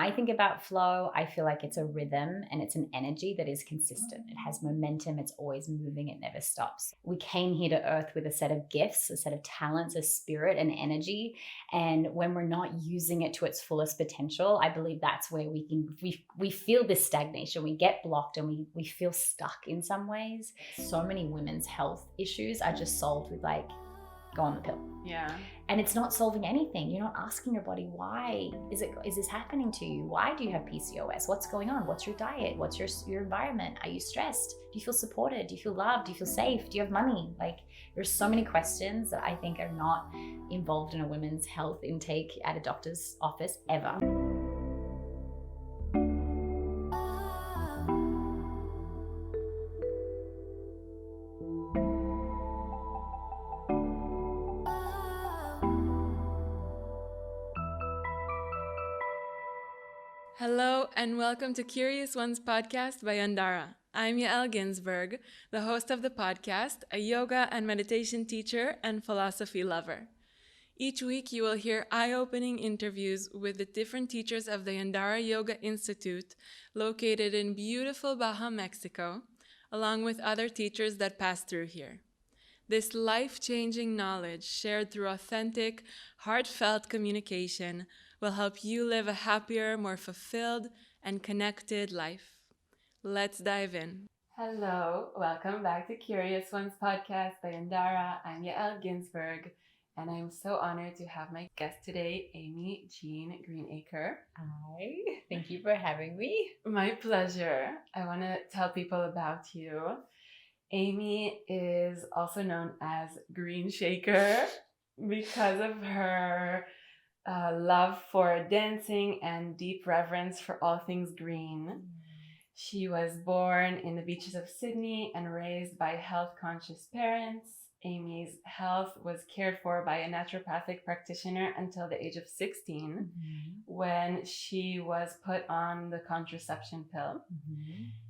I think about flow, I feel like it's a rhythm and it's an energy that is consistent. It has momentum. It's always moving. It never stops. We came here to earth with a set of gifts, a set of talents, a spirit and energy. And when we're not using it to its fullest potential, I believe that's where we feel this stagnation. We get blocked and we feel stuck in some ways. So many women's health issues are just solved with like, go on the pill. Yeah. And it's not solving anything. You're not asking your body, why is this happening to you? Why do you have PCOS? What's going on? What's your diet? What's your environment? Are you stressed? Do you feel supported? Do you feel loved? Do you feel safe? Do you have money? Like, there's so many questions that I think are not involved in a women's health intake at a doctor's office ever. Hello and welcome to Curious Ones podcast by Yandara. I'm Yael Ginzburg, the host of the podcast, a yoga and meditation teacher and philosophy lover. Each week you will hear eye-opening interviews with the different teachers of the Yandara Yoga Institute located in beautiful Baja, Mexico, along with other teachers that pass through here. This life-changing knowledge shared through authentic, heartfelt communication will help you live a happier, more fulfilled, and connected life. Let's dive in. Hello, welcome back to Curious Ones podcast by Yandara. I'm Yael Ginzburg, and I'm so honored to have my guest today, Aimee Jean Greenacre. Hi, thank you for having me. My pleasure. I want to tell people about you. Aimee is also known as Green Shaker because of her love for dancing and deep reverence for all things green. She was born in the beaches of Sydney and raised by health-conscious parents. Aimee's health was cared for by a naturopathic practitioner until the age of 16, when she was put on the contraception pill.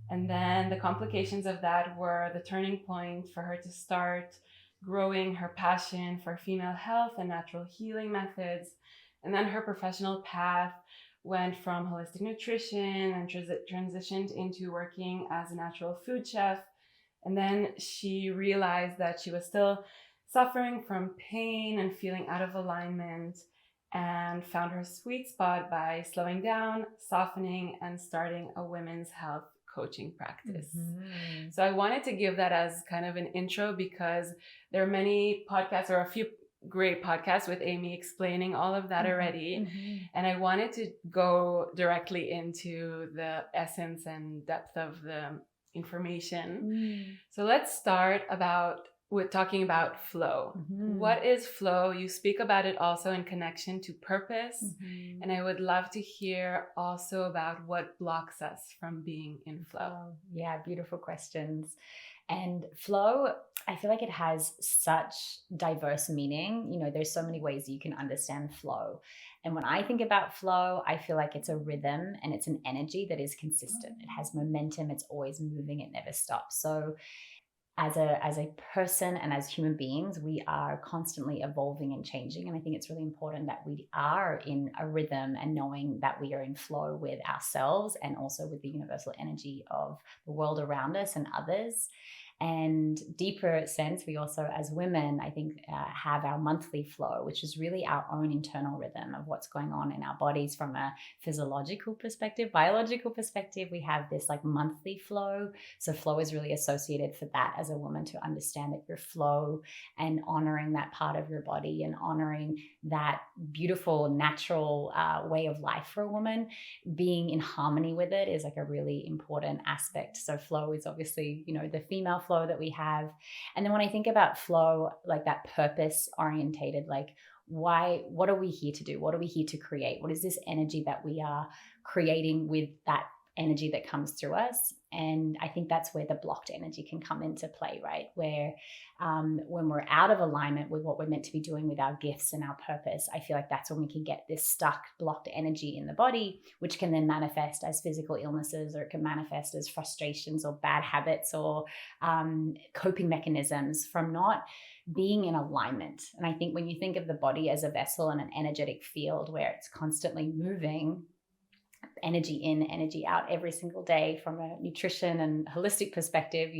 And then the complications of that were the turning point for her to start growing her passion for female health and natural healing methods. And then her professional path went from holistic nutrition and transitioned into working as a natural food chef. And then she realized that she was still suffering from pain and feeling out of alignment, and found her sweet spot by slowing down, softening, and starting a women's health coaching practice. So I wanted to give that as kind of an intro because there are many podcasts, or a few great podcasts with Aimee explaining all of that already. And I wanted to go directly into the essence and depth of the information. So let's start with talking about flow. What is flow? You speak about it also in connection to purpose. And I would love to hear also about what blocks us from being in flow. Yeah, beautiful questions. And flow, I feel like it has such diverse meaning. You know, there's so many ways you can understand flow. And when I think about flow, I feel like it's a rhythm and it's an energy that is consistent. It has momentum. It's always moving. It never stops. So as a person and as human beings, we are constantly evolving and changing. And I think it's really important that we are in a rhythm and knowing that we are in flow with ourselves and also with the universal energy of the world around us and others. And deeper sense, we also, as women, I think, have our monthly flow, which is really our own internal rhythm of what's going on in our bodies from a physiological perspective, biological perspective. We have this like monthly flow. So flow is really associated for that as a woman, to understand that your flow and honoring that part of your body and honoring that beautiful, natural way of life for a woman, being in harmony with it is like a really important aspect. So flow is obviously, you know, the female flow that we have. And then when I think about flow, like that purpose orientated, like what are we here to do? What are we here to create? What is this energy that we are creating with that energy that comes through us? And I think that's where the blocked energy can come into play, right? Where when we're out of alignment with what we're meant to be doing with our gifts and our purpose, I feel like that's when we can get this stuck, blocked energy in the body, which can then manifest as physical illnesses, or it can manifest as frustrations or bad habits or coping mechanisms from not being in alignment. And I think when you think of the body as a vessel and an energetic field where it's constantly moving, energy in, energy out every single day. From a nutrition and holistic perspective,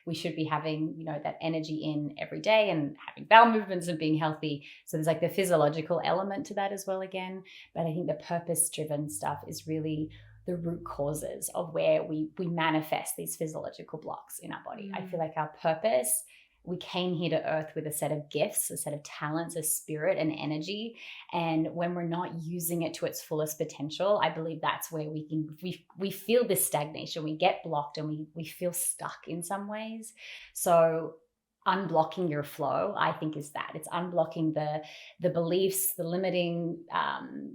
we should be having, that energy in every day and having bowel movements and being healthy. So there's like the physiological element to that as well again. But I think the purpose-driven stuff is really the root causes of where we manifest these physiological blocks in our body. I feel like our purpose, we came here to earth with a set of gifts, a set of talents, a spirit and energy. And when we're not using it to its fullest potential, I believe that's where we feel this stagnation. We get blocked and we feel stuck in some ways. So unblocking your flow, I think, is that it's unblocking the beliefs, the limiting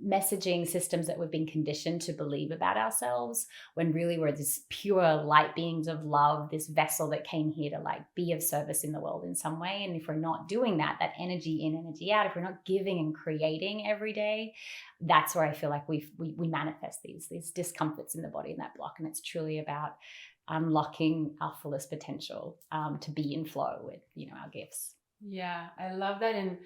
messaging systems that we've been conditioned to believe about ourselves, when really we're this pure light beings of love, this vessel that came here to like be of service in the world in some way. And if we're not doing that energy in, energy out, if we're not giving and creating every day, that's where I feel like we manifest these discomforts in the body and that block. And it's truly about unlocking our fullest potential to be in flow with, our gifts. Yeah, I love that. And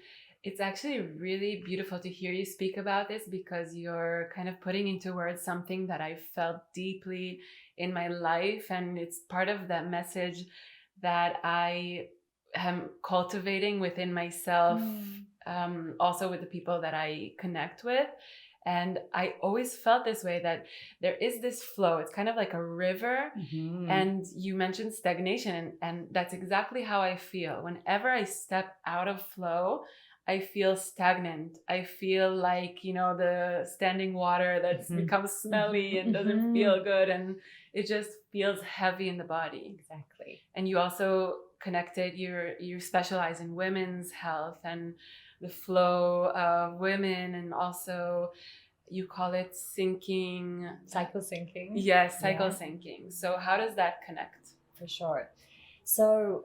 it's actually really beautiful to hear you speak about this, because you're kind of putting into words something that I felt deeply in my life. And it's part of that message that I am cultivating within myself, also with the people that I connect with. And I always felt this way, that there is this flow. It's kind of like a river. And you mentioned stagnation, and that's exactly how I feel. Whenever I step out of flow, I feel stagnant. I feel like, the standing water that's becomes smelly and doesn't feel good. And it just feels heavy in the body. Exactly. And you also connected, you specialize in women's health and the flow of women, and also you call it syncing. Cycle syncing. Yes, cycle syncing. So how does that connect? For sure. So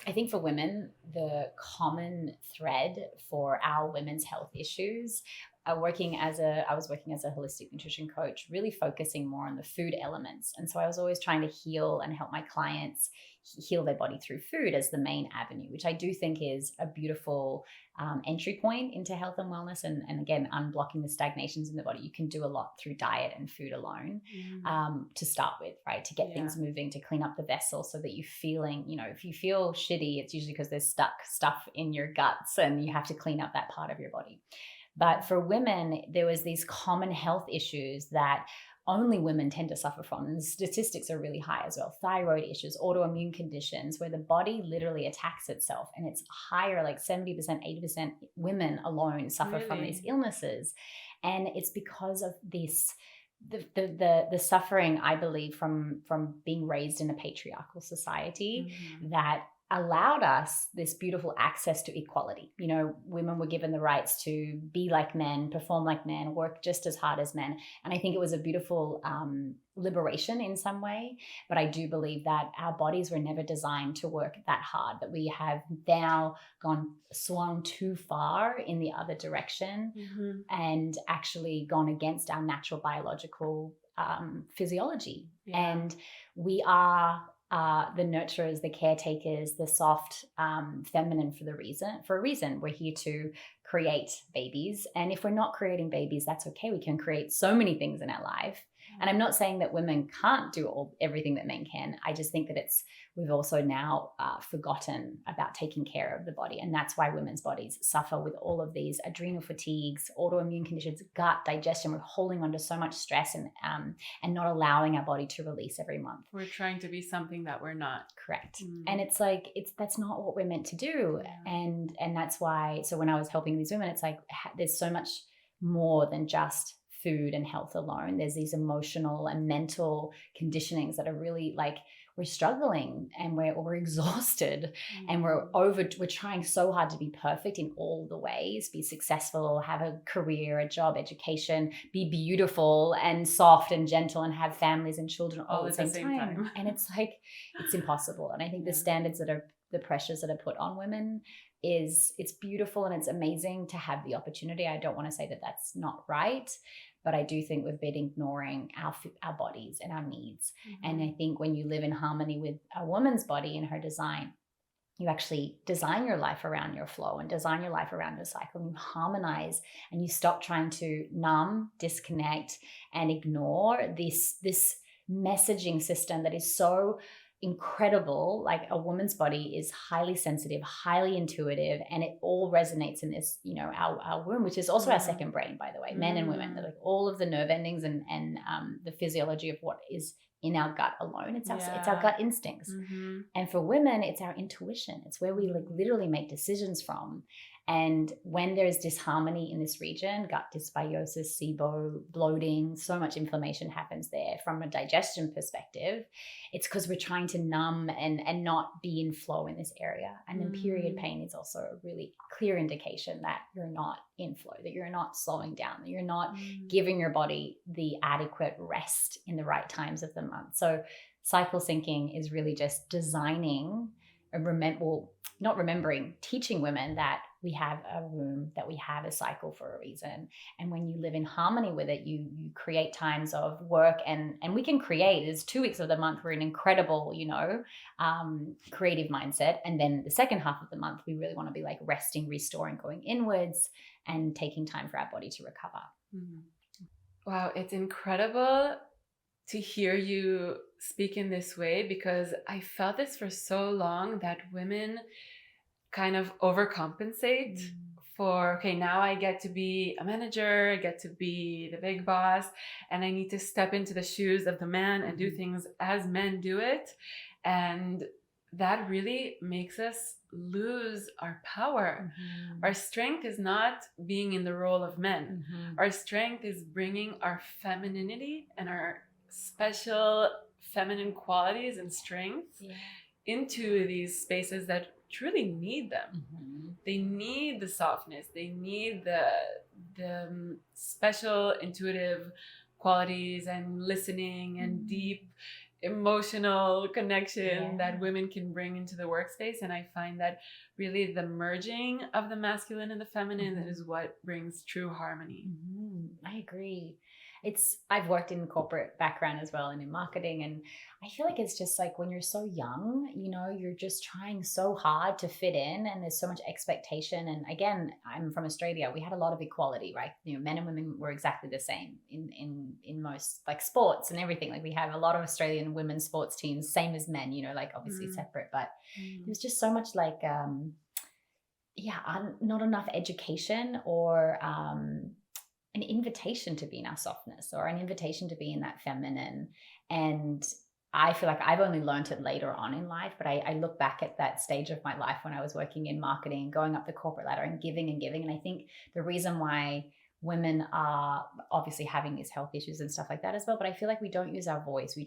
I think for women, the common thread for our women's health issues, I was working as a holistic nutrition coach, really focusing more on the food elements. And so I was always trying to heal and help my clients heal their body through food as the main avenue, which I do think is a beautiful entry point into health and wellness. And again, unblocking the stagnations in the body. You can do a lot through diet and food alone to start with, right? To get things moving, to clean up the vessel so that you're feeling, if you feel shitty, it's usually because there's stuck stuff in your guts and you have to clean up that part of your body. But for women, there was these common health issues that only women tend to suffer from. And the statistics are really high as well. Thyroid issues, autoimmune conditions, where the body literally attacks itself. And it's higher, like 70%, 80% women alone suffer from these illnesses. And it's because of this, the suffering, I believe, from being raised in a patriarchal society that allowed us this beautiful access to equality. Women were given the rights to be like men, perform like men, work just as hard as men. And I think it was a beautiful liberation in some way. But I do believe that our bodies were never designed to work that hard, that we have now swung too far in the other direction and actually gone against our natural biological physiology. And we are the nurturers, the caretakers, the soft feminine for a reason. We're here to create babies. And if we're not creating babies, that's okay. We can create so many things in our life. And I'm not saying that women can't do everything that men can. I just think that we've also now forgotten about taking care of the body. And that's why women's bodies suffer with all of these adrenal fatigues, autoimmune conditions, gut, digestion. We're holding on to so much stress and not allowing our body to release every month. We're trying to be something that we're not. Correct. And it's like, that's not what we're meant to do. And that's why, so when I was helping these women, it's like, there's so much more than just food and health alone. There's these emotional and mental conditionings that are really like, we're struggling and we're exhausted and we're trying so hard to be perfect in all the ways, be successful, have a career, a job, education, be beautiful and soft and gentle and have families and children all at the same time. And it's like, it's impossible. And I think the standards the pressures that are put on women it's beautiful and it's amazing to have the opportunity. I don't want to say that that's not right, but I do think we've been ignoring our bodies and our needs. And I think when you live in harmony with a woman's body and her design, you actually design your life around your flow and design your life around your cycle, and you harmonize and you stop trying to numb, disconnect, and ignore this messaging system that is so incredible. Like, a woman's body is highly sensitive, highly intuitive, and it all resonates in this, our womb, which is also our second brain, by the way. Men and women, like all of the nerve endings and the physiology of what is in our gut alone. It's our gut instincts. And for women, it's our intuition. It's where we like literally make decisions from. And when there's disharmony in this region, gut dysbiosis, SIBO, bloating, so much inflammation happens there from a digestion perspective. It's because we're trying to numb and not be in flow in this area. And then period pain is also a really clear indication that you're not in flow, that you're not slowing down, that you're not giving your body the adequate rest in the right times of the month. So cycle syncing is really just designing teaching women that we have a womb, that we have a cycle for a reason. And when you live in harmony with it, you create times of work, and we can create. There's 2 weeks of the month we're in incredible, creative mindset. And then the second half of the month, we really want to be like resting, restoring, going inwards, and taking time for our body to recover. Wow, it's incredible to hear you speak in this way, because I felt this for so long, that women kind of overcompensate for, okay, now I get to be a manager, I get to be the big boss, and I need to step into the shoes of the man and do things as men do it. And that really makes us lose our power. Our strength is not being in the role of men. Our strength is bringing our femininity and our special feminine qualities and strengths into these spaces that truly need them. They need the softness, they need the special intuitive qualities and listening and deep emotional connection that women can bring into the workspace. And I find that really the merging of the masculine and the feminine is what brings true harmony. I agree. I've worked in corporate background as well and in marketing, and I feel like it's just like when you're so young, you're just trying so hard to fit in, and there's so much expectation. And again, I'm from Australia. We had a lot of equality, right? Men and women were exactly the same in most like sports and everything. Like we have a lot of Australian women's sports teams, same as men, like obviously separate, but there's just so much like, not enough education or, an invitation to be in our softness, or an invitation to be in that feminine. And I feel like I've only learned it later on in life, but I look back at that stage of my life when I was working in marketing, going up the corporate ladder and giving. And I think the reason why women are obviously having these health issues and stuff like that as well, but I feel like we don't use our voice.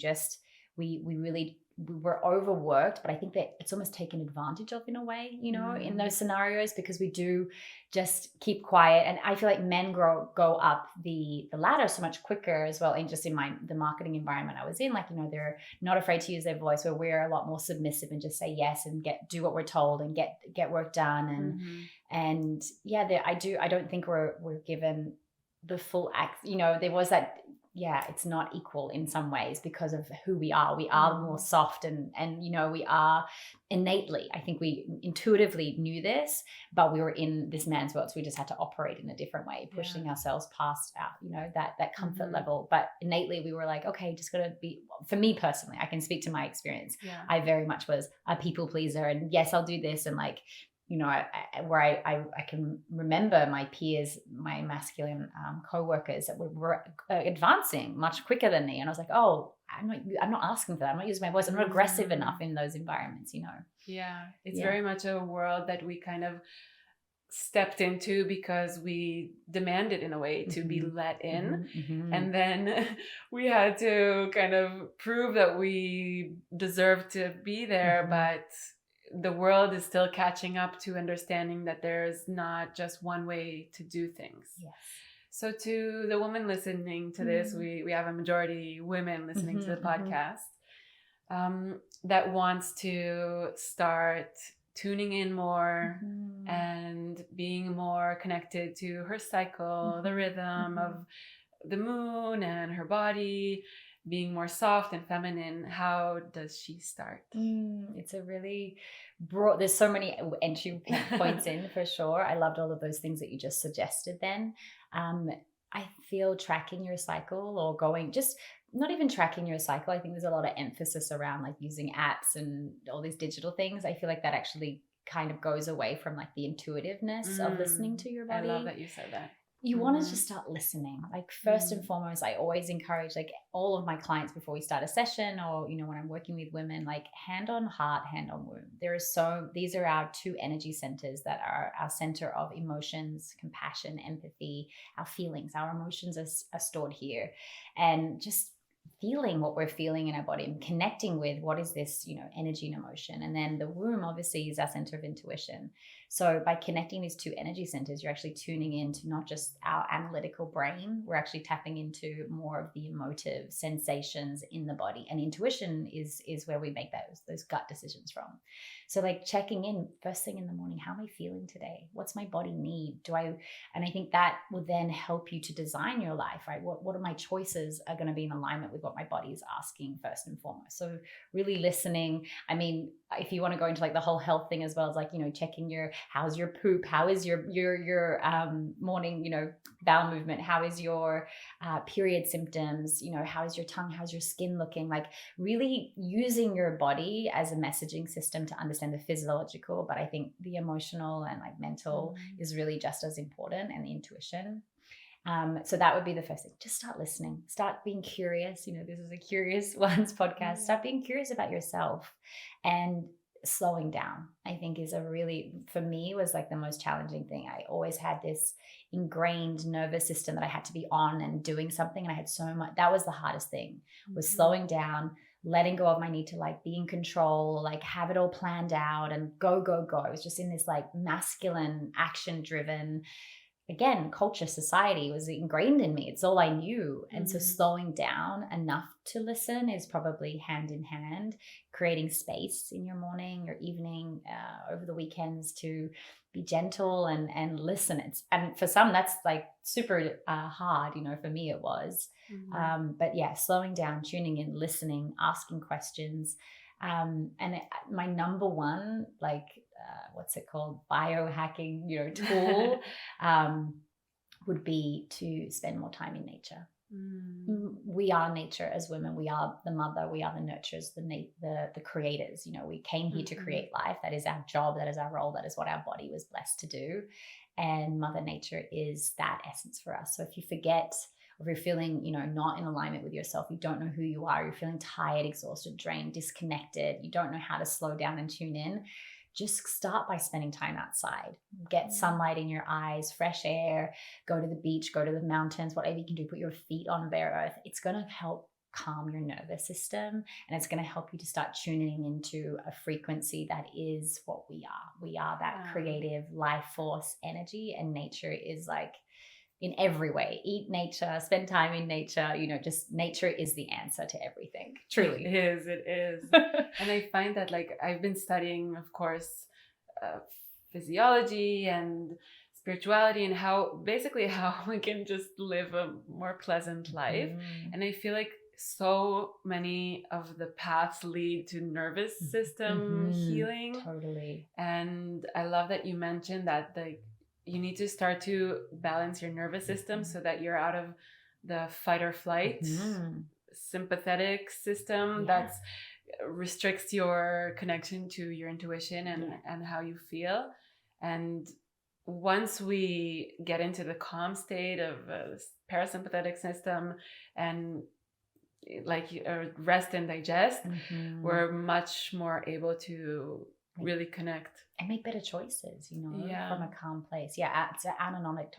We're overworked, but I think that it's almost taken advantage of in a way, in those scenarios, because we do just keep quiet. And I feel like men go up the ladder so much quicker as well. And just in the marketing environment I was in, like, they're not afraid to use their voice, where we're a lot more submissive and just say yes and do what we're told and get work done. And I don't think we're given the full act. There was that. It's not equal in some ways because of who we are. We are more soft and we are innately, I think we intuitively knew this, but we were in this man's world. So we just had to operate in a different way, pushing ourselves past our, that comfort level. But innately we were like, okay, just got to be, for me personally, I can speak to my experience. I very much was a people pleaser, and yes, I'll do this. And like, I can remember my peers, my masculine co-workers that were advancing much quicker than me. And I was like, oh, I'm not asking for that. I'm not using my voice. I'm not aggressive enough in those environments, Yeah, it's very much a world that we kind of stepped into because we demanded in a way to be let in. And then we had to kind of prove that we deserve to be there, but the world is still catching up to understanding that there's not just one way to do things. So to the woman listening to this, we have a majority women listening to the podcast, that wants to start tuning in more and being more connected to her cycle, the rhythm of the moon and her body. being more soft and feminine, how does she start? It's a really broad, there's so many entry points in for sure. I loved all of those things that you just suggested then. I feel tracking your cycle or going, just not even tracking your cycle. I think there's a lot of emphasis around like using apps and all these digital things. I feel like that actually kind of goes away from like the intuitiveness of listening to your body. I love that you said that. You want to just start listening. Like first and foremost, I always encourage like all of my clients before we start a session, or, you know, when I'm working with women, like hand on heart, hand on womb. These are our two energy centers that are our center of emotions, compassion, empathy, our feelings. Our emotions are stored here. And just feeling what we're feeling in our body and connecting with what is this, you know, energy and emotion. And then the womb obviously is our center of intuition. So by connecting these two energy centers, you're actually tuning into not just our analytical brain, we're actually tapping into more of the emotive sensations in the body. And intuition is where we make those gut decisions from. So like checking in first thing in the morning, how am I feeling today? What's my body need? And I think that will then help you to design your life, right? What are my choices are going to be in alignment with what my body is asking first and foremost. So really listening. I mean, if you want to go into like the whole health thing as well as like, you know, checking how's your poop? How is your morning, you know, bowel movement? How is your period symptoms? You know, how is your tongue? How's your skin looking? Like really using your body as a messaging system to understand the physiological, but I think the emotional and like mental is really just as important, and the intuition. So that would be the first thing. Just start listening, start being curious. You know, this is a Curious Ones podcast. Start being curious about yourself, and slowing down, I think is for me was like the most challenging thing. I always had this ingrained nervous system that I had to be on and doing something. And I had so much, that was the hardest thing, was slowing down, letting go of my need to like be in control, like have it all planned out and go. I was just in this like masculine, action driven, again, culture, society was ingrained in me. It's all I knew. And so slowing down enough to listen is probably hand in hand, creating space in your morning, your evening, over the weekends to be gentle and listen. And for some, that's like super hard, you know, for me it was. But yeah, slowing down, tuning in, listening, asking questions. My number one, like, what's it called? Biohacking, you know, tool would be to spend more time in nature. We are nature as women. We are the mother. We are the nurturers, the creators. You know, we came here to create life. That is our job. That is our role. That is what our body was blessed to do. And Mother Nature is that essence for us. So if you forget, or if you're feeling, you know, not in alignment with yourself, you don't know who you are, you're feeling tired, exhausted, drained, disconnected, you don't know how to slow down and tune in, just start by spending time outside. Get sunlight in your eyes, fresh air, go to the beach, go to the mountains, whatever you can do, put your feet on bare earth. It's going to help calm your nervous system, and it's going to help you to start tuning into a frequency that is what we are. We are that creative life force energy, and nature is like, in every way, eat nature, spend time in nature, you know, just nature is the answer to everything. Truly. It is. And I find that like I've been studying, of course, physiology and spirituality and how we can just live a more pleasant life. And I feel like so many of the paths lead to nervous system healing. Totally. And I love that you mentioned that you need to start to balance your nervous system so that you're out of the fight or flight sympathetic system that restricts your connection to your intuition and how you feel. And once we get into the calm state of a parasympathetic system and like rest and digest, we're much more able to really connect and make better choices, you know, from a calm place. It's an autonomic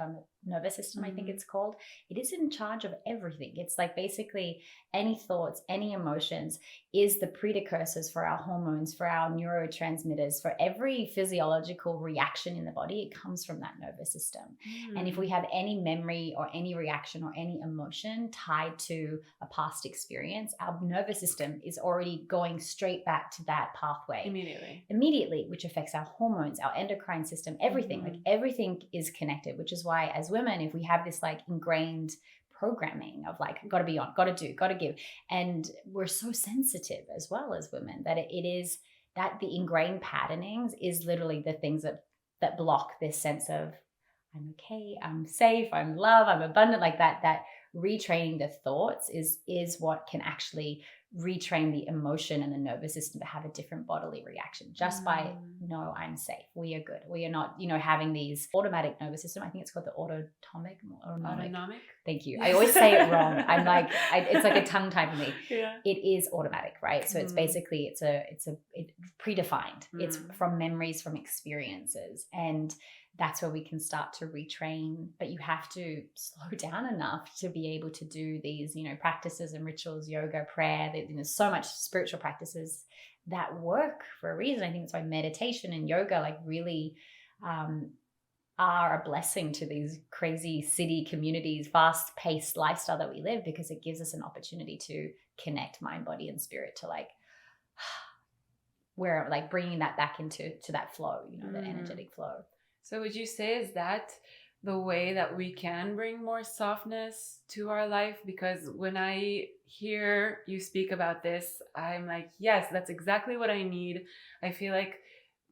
nervous system, I think it's called. It is in charge of everything. It's like basically any thoughts, any emotions is the precursors for our hormones, for our neurotransmitters, for every physiological reaction in the body. It comes from that nervous system. And if we have any memory or any reaction or any emotion tied to a past experience, our nervous system is already going straight back to that pathway immediately, which affects our hormones, our endocrine system, everything. Like everything is connected, which is why as women, if we have this like ingrained programming of like, got to be on, got to do, got to give. And we're so sensitive as well as women that it is that the ingrained patternings is literally the things that block this sense of I'm okay, I'm safe, I'm loved, I'm abundant, like that retraining the thoughts is what can actually retrain the emotion and the nervous system to have a different bodily reaction just by no, I'm safe, we are good, we are not, having these automatic nervous system. I think it's called the autonomic. Thank you. I always say it wrong. I'm like, it's like a tongue tie for me. Yeah. It is automatic, right? So it's basically it's predefined. It's from memories, from experiences, and that's where we can start to retrain. But you have to slow down enough to be able to do these, practices and rituals, yoga, prayer. There's so much spiritual practices that work for a reason. I think that's why meditation and yoga like really are a blessing to these crazy city communities, fast-paced lifestyle that we live, because it gives us an opportunity to connect mind, body, and spirit to like where like bringing that back into that flow, the energetic flow. So would you say is that the way that we can bring more softness to our life? Because when I hear you speak about this, I'm like, yes, that's exactly what I need. I feel like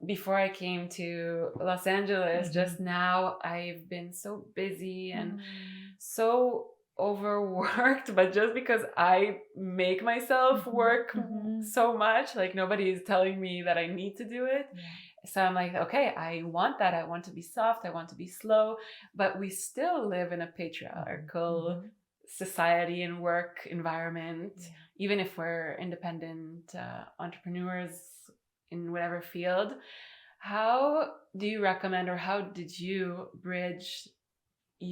before I came to Los Angeles, just now, I've been so busy and so overworked, but just because I make myself work so much, like nobody is telling me that I need to do it. Yeah. So I'm like, okay, I want that. I want to be soft. I want to be slow. But we still live in a patriarchal society and work environment, even if we're independent entrepreneurs in whatever field. How do you recommend, or how did you bridge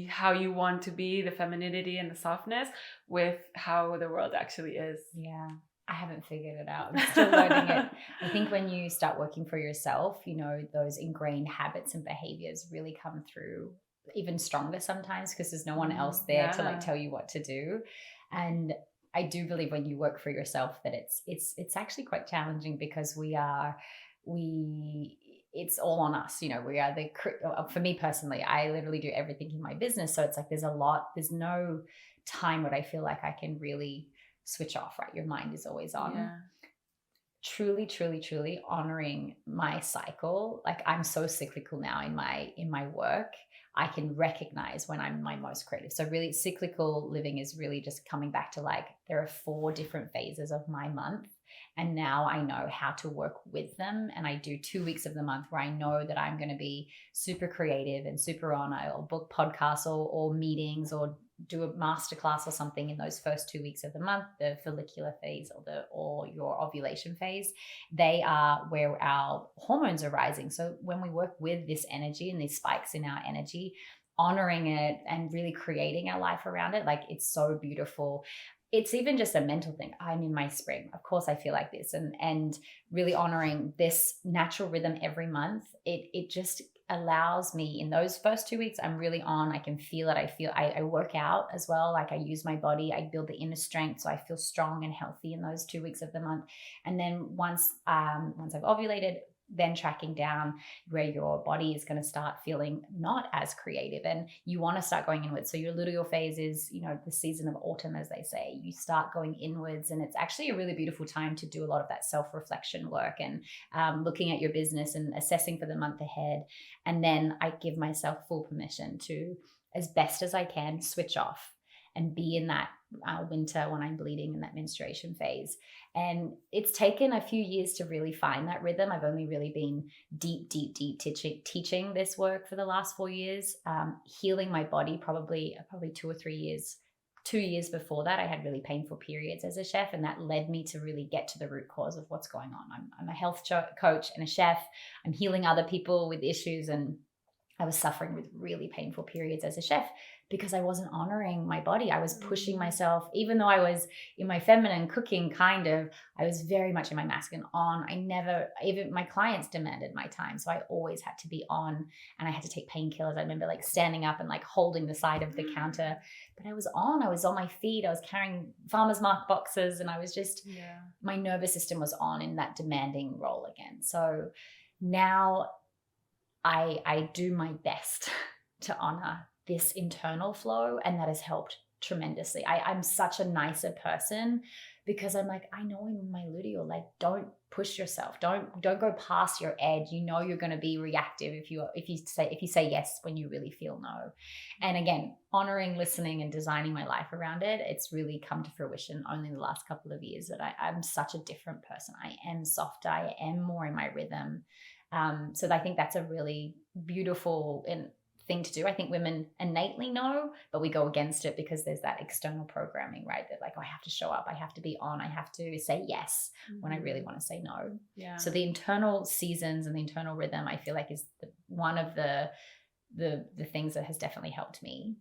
how you want to be, the femininity and the softness, with how the world actually is? Yeah. I haven't figured it out. I'm still learning it. I think when you start working for yourself, those ingrained habits and behaviors really come through even stronger sometimes, because there's no one else there to like tell you what to do. And I do believe when you work for yourself that it's actually quite challenging, because it's all on us. We are for me personally, I literally do everything in my business. So it's like there's no time where I feel like I can really switch off, right? Your mind is always on. Yeah. Truly, truly, truly honoring my cycle. Like I'm so cyclical now in my work. I can recognize when I'm my most creative. So really cyclical living is really just coming back to like, there are 4 different phases of my month. And now I know how to work with them. And I do 2 weeks of the month where I know that I'm going to be super creative and super on. I'll book podcasts or meetings or do a masterclass or something in those first 2 weeks of the month. The follicular phase or your ovulation phase, they are where our hormones are rising. So when we work with this energy and these spikes in our energy, honoring it and really creating our life around it, like it's so beautiful. It's even just a mental thing. I'm in my spring. Of course I feel like this, and really honoring this natural rhythm every month. It just allows me in those first 2 weeks, I'm really on. I can feel it. I work out as well. Like I use my body, I build the inner strength. So I feel strong and healthy in those 2 weeks of the month. And then once I've ovulated, then tracking down where your body is going to start feeling not as creative and you want to start going inwards. So your luteal phase is, the season of autumn, as they say. You start going inwards, and it's actually a really beautiful time to do a lot of that self-reflection work and looking at your business and assessing for the month ahead. And then I give myself full permission to, as best as I can, switch off and be in that winter when I'm bleeding in that menstruation phase. And it's taken a few years to really find that rhythm. I've only really been deep teaching this work for the last 4 years, healing my body probably 2 or 3 years. 2 years before that, I had really painful periods as a chef, and that led me to really get to the root cause of what's going on. I'm a health coach and a chef. I'm healing other people with issues, and I was suffering with really painful periods as a chef because I wasn't honoring my body. I was pushing myself, even though I was in my feminine cooking kind of, I was very much in my masculine on. Even my clients demanded my time. So I always had to be on, and I had to take painkillers. I remember like standing up and like holding the side of the counter, but I was on my feet. I was carrying farmer's market boxes, and I was just, my nervous system was on in that demanding role again. So now I do my best to honor this internal flow, and that has helped tremendously. I'm such a nicer person because I'm like, I know in my luteal, like, don't push yourself. Don't go past your edge. You know, you're going to be reactive if you say yes when you really feel no. And again, honoring, listening, and designing my life around it, it's really come to fruition only in the last couple of years that I'm such a different person. I am softer. I am more in my rhythm. So I think that's a really beautiful thing to do. I think women innately know, but we go against it because there's that external programming, right? That like, oh, I have to show up, I have to be on, I have to say yes when I really want to say no. Yeah. So the internal seasons and the internal rhythm, I feel like is one of the things that has definitely helped me.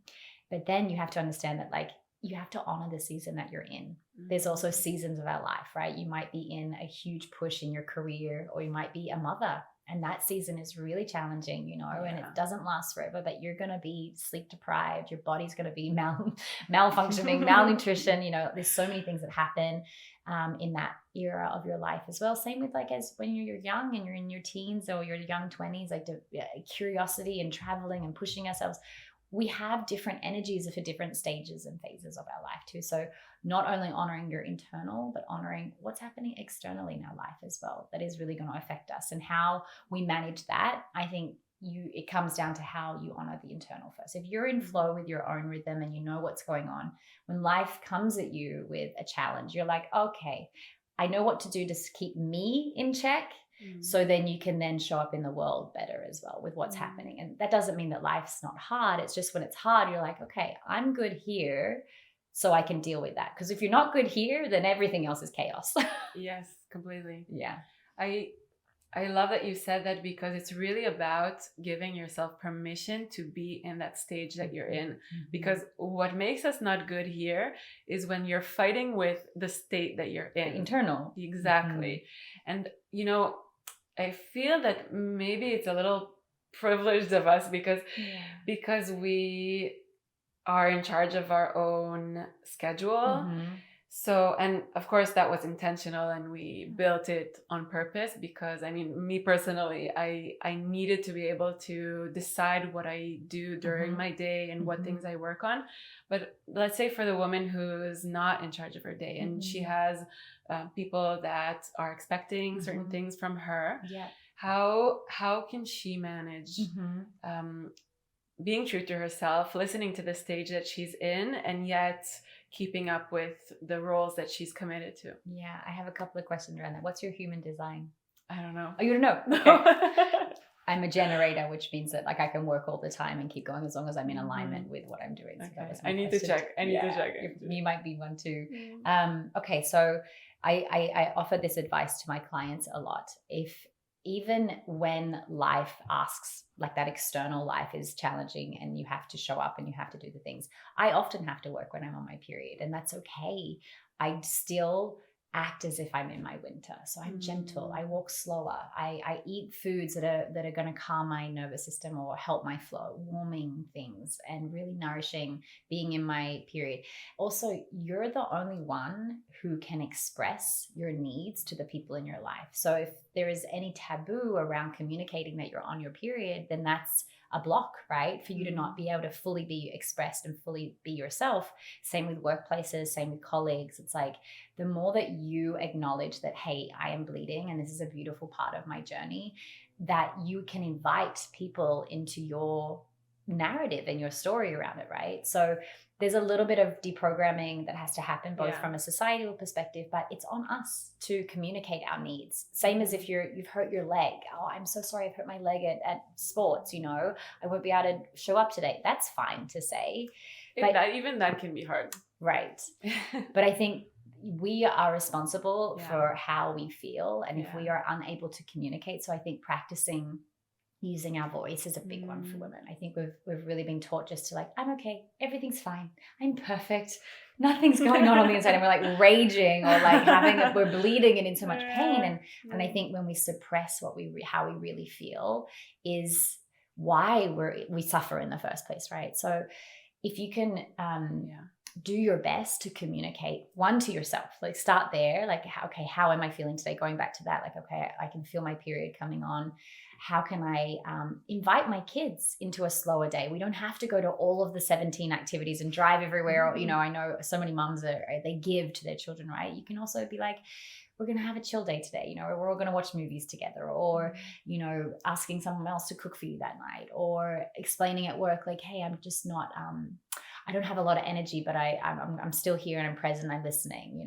But then you have to understand that, like, you have to honor the season that you're in. There's also seasons of our life, right? You might be in a huge push in your career, or you might be a mother. And that season is really challenging, you know, and it doesn't last forever, but you're going to be sleep deprived. Your body's going to be malfunctioning, malnutrition. You know, there's so many things that happen in that era of your life as well. Same with like as when you're young and you're in your teens or your young 20s, like curiosity and traveling and pushing ourselves. We have different energies for different stages and phases of our life too. So not only honoring your internal, but honoring what's happening externally in our life as well. That is really going to affect us, and how we manage that. I think it comes down to how you honor the internal first. If you're in flow with your own rhythm and you know what's going on, when life comes at you with a challenge, you're like, okay, I know what to do to keep me in check. So then you can then show up in the world better as well with what's happening. And that doesn't mean that life's not hard. It's just when it's hard, you're like, okay, I'm good here, so I can deal with that. Because if you're not good here, then everything else is chaos. Yes, completely. Yeah. I love that you said that, because it's really about giving yourself permission to be in that stage that you're in. Because what makes us not good here is when you're fighting with the state that you're in. The internal. Exactly. And, you know, I feel that maybe it's a little privileged of us because we are in charge of our own schedule. So, and of course that was intentional, and we built it on purpose, because I mean, me personally, I needed to be able to decide what I do during my day and what things I work on. But let's say for the woman who's not in charge of her day, and she has people that are expecting certain things from her, how can she manage being true to herself, listening to the stage that she's in, and yet keeping up with the roles that she's committed to? Yeah, I have a couple of questions around that. What's your human design? I don't know. Oh, you don't know? Okay. I'm a generator, which means that like I can work all the time and keep going as long as I'm in alignment with what I'm doing. So that was my to check. I need to check. You might be one too. Okay, so I offer this advice to my clients a lot. Even when life asks, like that external life is challenging and you have to show up and you have to do the things, I often have to work when I'm on my period, and that's okay. I still act as if I'm in my winter. So I'm gentle. I walk slower. I eat foods that are going to calm my nervous system or help my flow, warming things and really nourishing being in my period. Also, you're the only one who can express your needs to the people in your life. So if there is any taboo around communicating that you're on your period, then that's a block, right? For you to not be able to fully be expressed and fully be yourself. Same with workplaces, same with colleagues. It's like the more that you acknowledge that, hey, I am bleeding and this is a beautiful part of my journey, that you can invite people into your narrative and your story around it, right? So there's a little bit of deprogramming that has to happen both from a societal perspective, but it's on us to communicate our needs. Same as if you've hurt your leg. Oh, I'm so sorry, I've hurt my leg at sports, you know, I won't be able to show up today. That's fine to say. Even that can be hard. Right. But I think we are responsible for how we feel, and if we are unable to communicate. So I think practicing using our voice is a big one for women. I think we've really been taught just to like, I'm okay, everything's fine, I'm perfect, nothing's going on the inside, and we're like raging or like we're bleeding and in so much pain. And I think when we suppress how we really feel is why we suffer in the first place, right? So if you can do your best to communicate, one, to yourself, like start there, like, how am I feeling today? Going back to that, like, okay, I can feel my period coming on. How can I invite my kids into a slower day? We don't have to go to all of the 17 activities and drive everywhere. Mm-hmm. I know so many moms they give to their children, right? You can also be like, we're going to have a chill day today, or we're all going to watch movies together, or, asking someone else to cook for you that night, or explaining at work, like, hey, I'm just not, I don't have a lot of energy, but I'm still here and I'm present, I'm listening,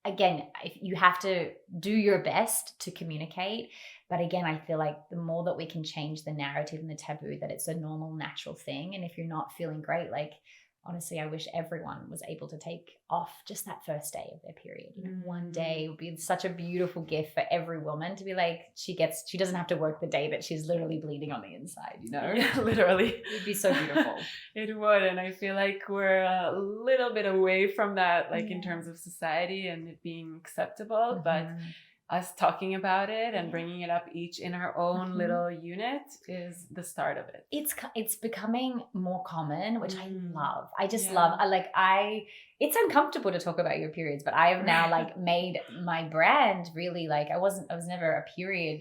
Again, if you have to do your best to communicate. But again, I feel like the more that we can change the narrative and the taboo, that it's a normal, natural thing. And if you're not feeling great, like, honestly, I wish everyone was able to take off just that first day of their period. One day would be such a beautiful gift for every woman to be like, she doesn't have to work the day that she's literally bleeding on the inside, Yeah, literally. It'd be so beautiful. It would. And I feel like we're a little bit away from that, like in terms of society and it being acceptable. But us talking about it and bringing it up each in our own little unit is the start of it. It's becoming more common, which I love. I just love. It's uncomfortable to talk about your periods, but I have now like made my brand really like I was never a period,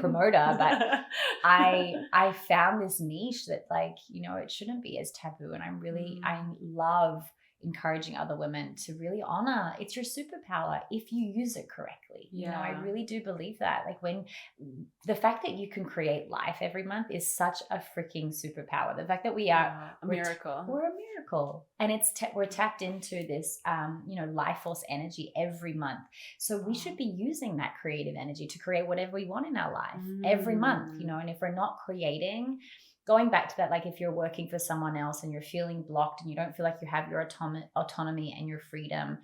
promoter, but I found this niche that like, it shouldn't be as taboo. And I love encouraging other women to really honor it's your superpower if you use it correctly. I really do believe that. Like, when the fact that you can create life every month is such a freaking superpower. The fact that we are a miracle. We're a miracle, and we're tapped into this life force energy every month. So we should be using that creative energy to create whatever we want in our life every month. And if we're not creating, going back to that, like if you're working for someone else and you're feeling blocked and you don't feel like you have your autonomy and your freedom,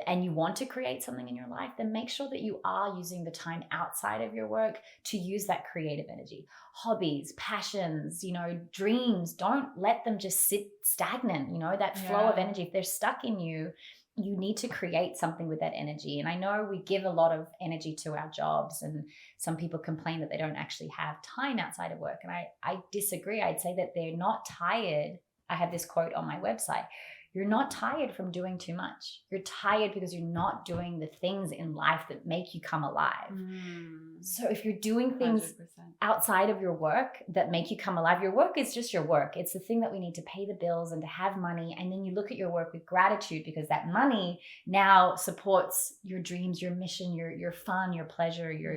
and you want to create something in your life, then make sure that you are using the time outside of your work to use that creative energy. Hobbies, passions, dreams, don't let them just sit stagnant, that flow of energy. If they're stuck in you, you need to create something with that energy. And I know we give a lot of energy to our jobs, and some people complain that they don't actually have time outside of work. And I disagree. I'd say that they're not tired. I have this quote on my website. You're not tired from doing too much. You're tired because you're not doing the things in life that make you come alive. So if you're doing things 100%. Outside of your work that make you come alive, your work is just your work. It's the thing that we need to pay the bills and to have money. And then you look at your work with gratitude because that money now supports your dreams, your mission, your fun, your pleasure, your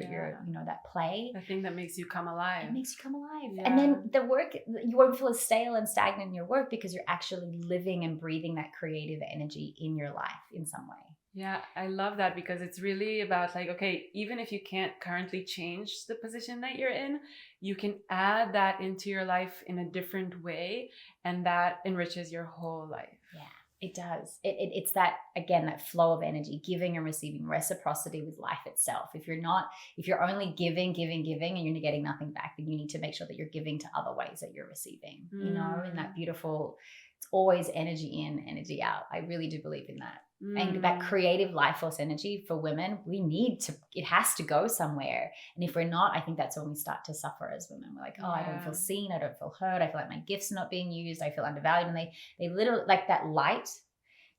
that play. The thing that makes you come alive. It makes you come alive. Yeah. And then the work, you won't feel as stale and stagnant in your work because you're actually living and breathing that creative energy in your life in some way. Yeah, I love that because it's really about like, okay, even if you can't currently change the position that you're in, you can add that into your life in a different way, and that enriches your whole life. Yeah, it does. It's that, again, that flow of energy, giving and receiving, reciprocity with life itself. If you're only giving and you're getting nothing back, then you need to make sure that you're giving to other ways that you're receiving, in that beautiful, it's always energy in, energy out. I really do believe in that. And that creative life force energy for women, it has to go somewhere. And if we're not, I think that's when we start to suffer as women. We're like, I don't feel seen. I don't feel heard. I feel like my gifts are not being used. I feel undervalued. And they literally, like that light,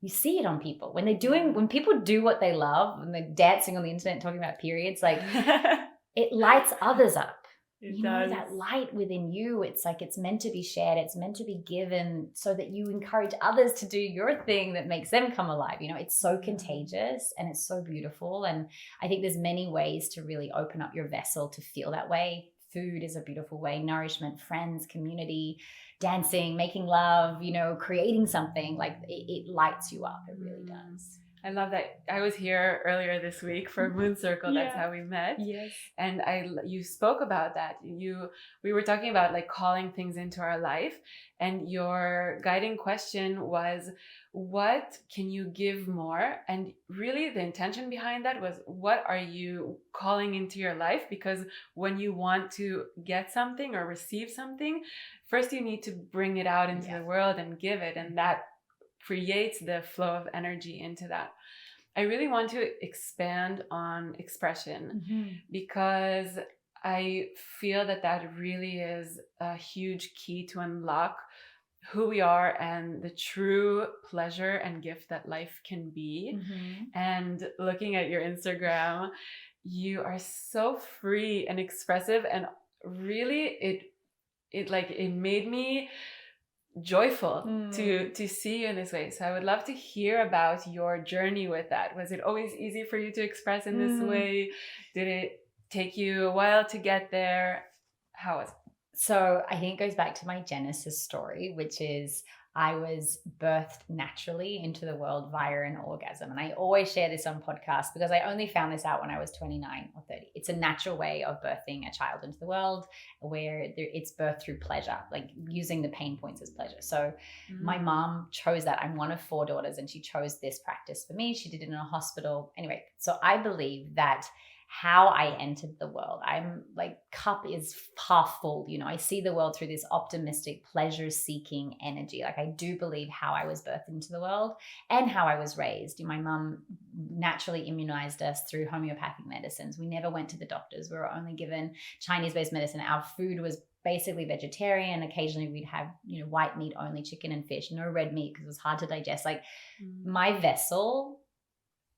you see it on people. When people do what they love and they're dancing on the internet talking about periods, like it lights others up. It does. That light within you, it's like it's meant to be shared, it's meant to be given so that you encourage others to do your thing that makes them come alive. It's so contagious and it's so beautiful. And I think there's many ways to really open up your vessel to feel that way. Food is a beautiful way, nourishment, friends, community, dancing, making love, creating something, like it lights you up. It really does. I love that. I was here earlier this week for Moon Circle. That's how we met. Yes. And you spoke about that. We were talking about like calling things into our life, and your guiding question was, what can you give more? And really the intention behind that was, what are you calling into your life? Because when you want to get something or receive something, first you need to bring it out into the world and give it. And that creates the flow of energy into that. I really want to expand on expression because I feel that really is a huge key to unlock who we are and the true pleasure and gift that life can be. And looking at your Instagram, you are so free and expressive, and really it made me joyful to see you in this way. So I would love to hear about your journey with that. Was it always easy for you to express in this way? Did it take you a while to get there? How was it? So I think it goes back to my Genesis story, which is I was birthed naturally into the world via an orgasm. And I always share this on podcasts because I only found this out when I was 29 or 30. It's a natural way of birthing a child into the world where it's birthed through pleasure, like using the pain points as pleasure. So my mom chose that. I'm one of 4 daughters and she chose this practice for me. She did it in a hospital. Anyway, so I believe that how I entered the world, I'm like, cup is half full. You know, I see the world through this optimistic, pleasure-seeking energy. Like I do believe how I was birthed into the world and how I was raised. My mom naturally immunized us through homeopathic medicines. We never went to the doctors. We were only given Chinese-based medicine. Our food was basically vegetarian. Occasionally we'd have, white meat only, chicken and fish, no red meat because it was hard to digest. Like my vessel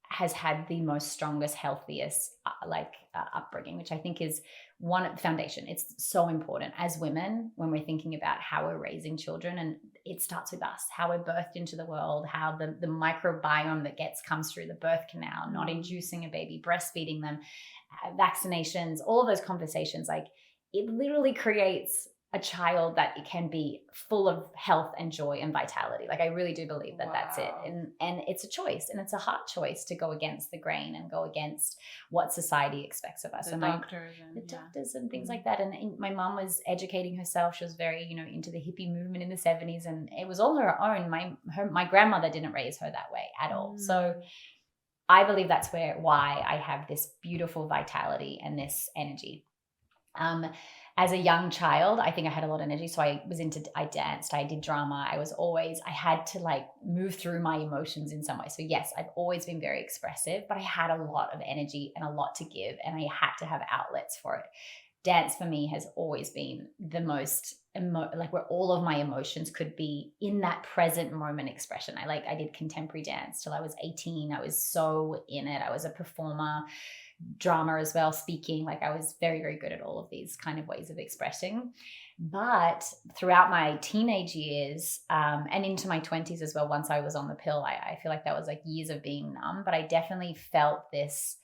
has had the most strongest, healthiest upbringing, which I think is one foundation. It's so important as women when we're thinking about how we're raising children, and it starts with us, how we're birthed into the world, how the microbiome that comes through the birth canal, not inducing a baby, breastfeeding them, vaccinations, all of those conversations. Like it literally creates a child that it can be full of health and joy and vitality. Like I really do believe that that's it. And it's a choice, and it's a hard choice to go against the grain and go against what society expects of us. The doctors and things like that. And my mom was educating herself. She was very, into the hippie movement in the 70s, and it was all her own. My grandmother didn't raise her that way at all. So I believe that's why I have this beautiful vitality and this energy. As a young child, I think I had a lot of energy. So I danced, I did drama. I had to move through my emotions in some way. So yes, I've always been very expressive, but I had a lot of energy and a lot to give, and I had to have outlets for it. Dance for me has always been the most where all of my emotions could be in that present moment expression. I did contemporary dance till I was 18. I was so in it. I was a performer. Drama as well, speaking. I was very, very good at all of these kind of ways of expressing. But throughout my teenage years and into my 20s as well, once I was on the pill, I feel like that was years of being numb. But I definitely felt this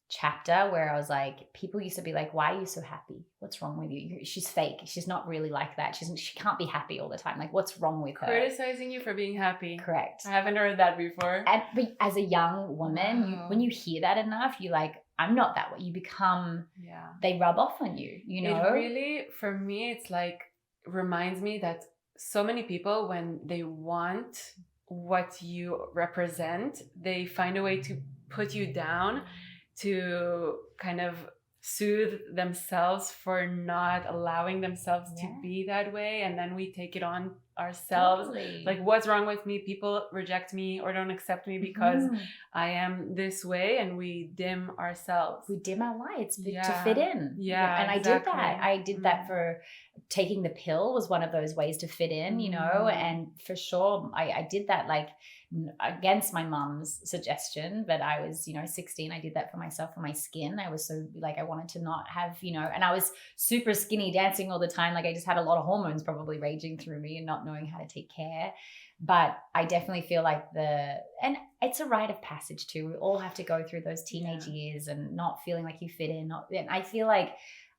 chapter where I was people used to be why are you so happy? What's wrong with you? She's fake. She's not really like that. She can't be happy all the time. What's wrong with her? Criticizing you for being happy. Correct. I haven't heard that before. But as a young woman, when you hear that enough, you're I'm not that way. You become, they rub off on you, It really, for me, it's reminds me that so many people, when they want what you represent, they find a way to put you down, to kind of soothe themselves for not allowing themselves to be that way. And then we take it on ourselves. Totally. What's wrong with me? People reject me or don't accept me because I am this way, and we dim ourselves. We dim our lights to fit in. Yeah, and exactly. I did that for taking the pill was one of those ways to fit in, and for sure I did that against my mom's suggestion, but I was 16. I did that for myself, for my skin. I was so I wanted to not have and I was super skinny, dancing all the time. I just had a lot of hormones probably raging through me and not knowing how to take care. But I definitely feel and it's a rite of passage too. We all have to go through those teenage years and not feeling like you fit in. And I feel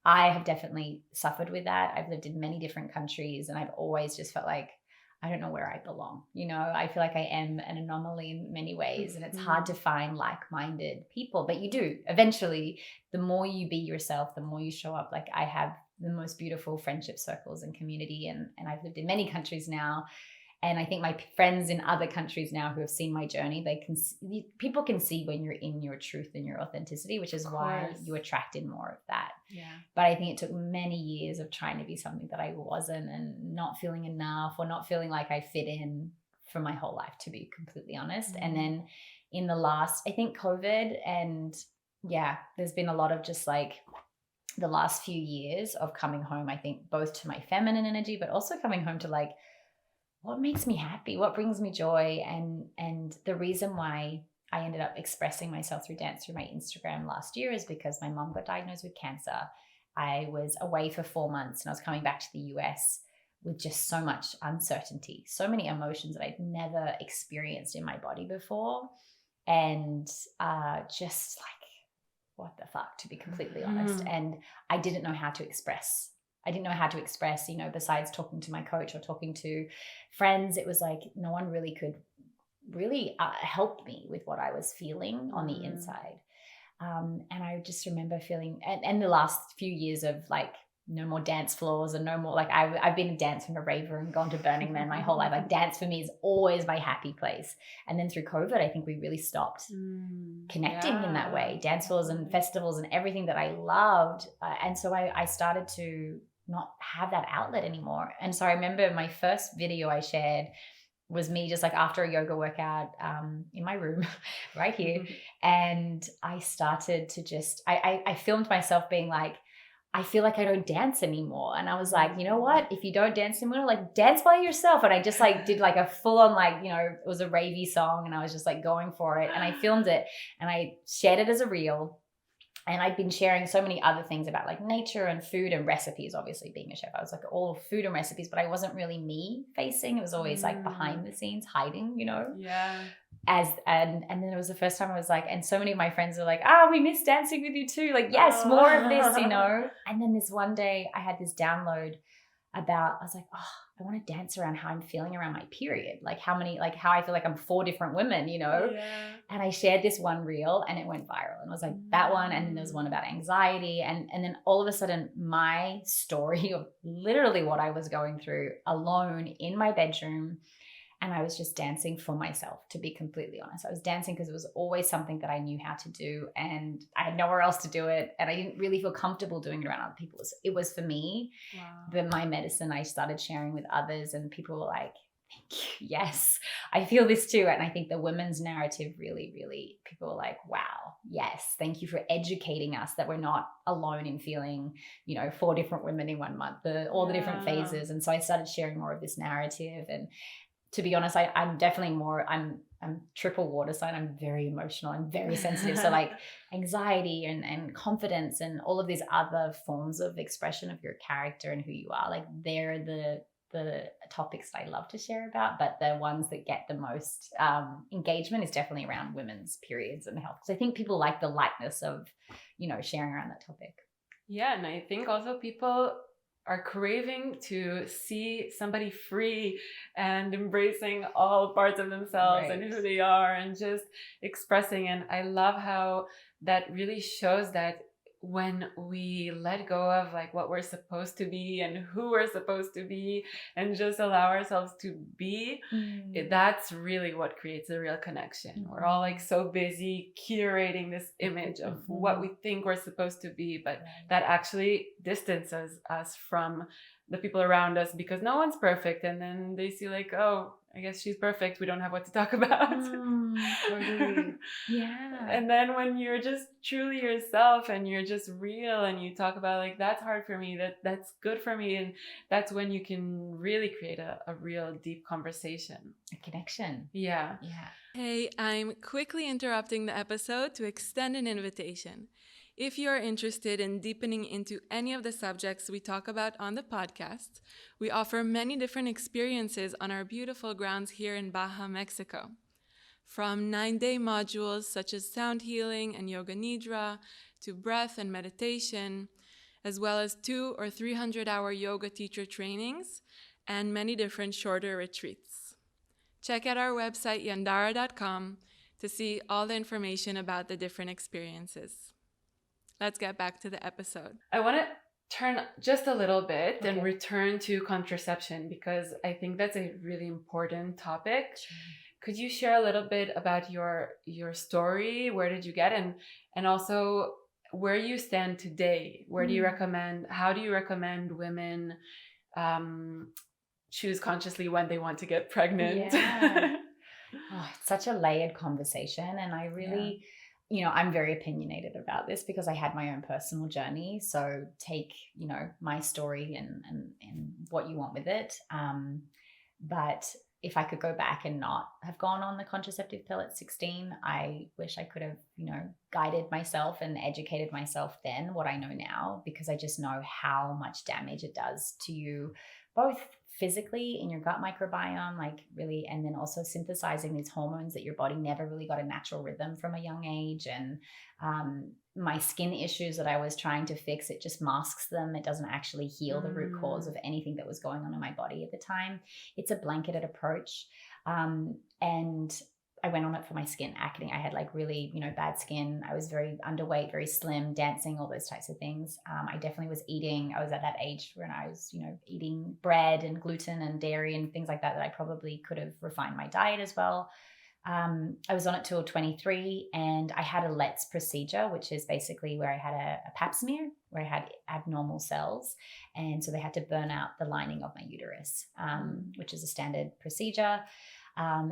I have definitely suffered with that. I've lived in many different countries, and I've always just felt I don't know where I belong. I feel I am an anomaly in many ways, and it's hard to find like-minded people, but you do. Eventually, the more you be yourself, the more you show up. I have the most beautiful friendship circles and community, and I've lived in many countries now. And I think my friends in other countries now who have seen my journey, people can see when you're in your truth and your authenticity, which is why you attract in more of that. Yeah. But I think it took many years of trying to be something that I wasn't, and not feeling enough, or not feeling like I fit in for my whole life, to be completely honest. And then in the last, I think COVID, and there's been a lot of just the last few years of coming home, I think both to my feminine energy, but also coming home to what makes me happy, what brings me joy. And the reason why I ended up expressing myself through dance through my Instagram last year is because my mom got diagnosed with cancer. I was away for 4 months and I was coming back to the US with just so much uncertainty, so many emotions that I'd never experienced in my body before. And just like, what the fuck, to be completely honest. And I didn't know how to express. Besides talking to my coach or talking to friends, it was like no one really could really help me with what I was feeling on the inside. And I just remember feeling, and the last few years of like, no more dance floors and no more, like I've been a dancer and a raver and gone to Burning Man my whole life. Like dance for me is always my happy place. And then through COVID, I think we really stopped connecting in that way. Dance floors and festivals and everything that I loved. And so I started to not have that outlet anymore. And so I remember my first video I shared was me just like after a yoga workout in my room right here. And I started to just, I filmed myself being like, I feel like I don't dance anymore. And I was like, you know what? If you don't dance anymore, like dance by yourself. And I just like did like a full on like, it was a ravey song and I was just like going for it. And I filmed it and I shared it as a reel. And I'd been sharing so many other things about like nature and food and recipes, obviously being a chef. I was like all food and recipes, but I wasn't really me facing. It was always like behind the scenes hiding, Yeah. And then it was the first time I was like, and so many of my friends were like, we miss dancing with you too. Like, yes, more of this, And then this one day I had this download about, I was like, I want to dance around how I'm feeling around my period. Like how I feel like I'm 4 different women, Yeah. And I shared this one reel and it went viral. And I was like, that one. And then there was one about anxiety. And then all of a sudden my story of literally what I was going through alone in my bedroom. And I was just dancing for myself, to be completely honest. I was dancing because it was always something that I knew how to do and I had nowhere else to do it. And I didn't really feel comfortable doing it around other people. It was for me. Wow. But my medicine, I started sharing with others and people were like, thank you. Yes, I feel this too. And I think the women's narrative really, really, people were like, wow, yes, thank you for educating us that we're not alone in feeling, 4 different women in 1 month, all the different phases. And so I started sharing more of this narrative. And to be honest, I'm definitely I'm triple water sign. I'm very emotional. I'm very sensitive. So like anxiety and confidence and all of these other forms of expression of your character and who you are, like they're the topics that I love to share about, but the ones that get the most engagement is definitely around women's periods and health. Because I think people like the lightness of, sharing around that topic. Yeah. And I think also people are craving to see somebody free and embracing all parts of themselves and who they are and just expressing. And I love how that really shows that when we let go of like what we're supposed to be and who we're supposed to be and just allow ourselves to be, that's really what creates a real connection. We're all like so busy curating this image of what we think we're supposed to be, but that actually distances us from the people around us because no one's perfect. And then they see like, oh, I guess she's perfect. We don't have what to talk about. Totally. Yeah. And then when you're just truly yourself and you're just real and you talk about like, that's hard for me, that's good for me. And that's when you can really create a real deep conversation. A connection. Yeah. Yeah. Hey, I'm quickly interrupting the episode to extend an invitation. If you are interested in deepening into any of the subjects we talk about on the podcast, we offer many different experiences on our beautiful grounds here in Baja, Mexico. From 9-day modules such as sound healing and yoga nidra to breath and meditation, as well as 200 or 300-hour yoga teacher trainings and many different shorter retreats. Check out our website yandara.com to see all the information about the different experiences. Let's get back to the episode. I want to turn just a little bit and return to contraception because I think that's a really important topic. Sure. Could you share a little bit about your story? Where did you get and also where you stand today? Where do you recommend, how do you recommend women choose consciously when they want to get pregnant? Yeah. It's such a layered conversation. And I really, I'm very opinionated about this because I had my own personal journey. So take, my story and what you want with it. But if I could go back and not have gone on the contraceptive pill at 16, I wish I could have, guided myself and educated myself then what I know now, because I just know how much damage it does to you, both physically in your gut microbiome, like really, and then also synthesizing these hormones that your body never really got a natural rhythm from a young age. And my skin issues that I was trying to fix, it just masks them. It doesn't actually heal the root cause of anything that was going on in my body at the time. It's a blanketed approach. And I went on it for my skin acne. I had like really, bad skin. I was very underweight, very slim, dancing, all those types of things. I definitely was eating. I was at that age when I was, eating bread and gluten and dairy and things like that I probably could have refined my diet as well. I was on it till 23, and I had a LETS procedure, which is basically where I had a pap smear where I had abnormal cells. And so they had to burn out the lining of my uterus, which is a standard procedure.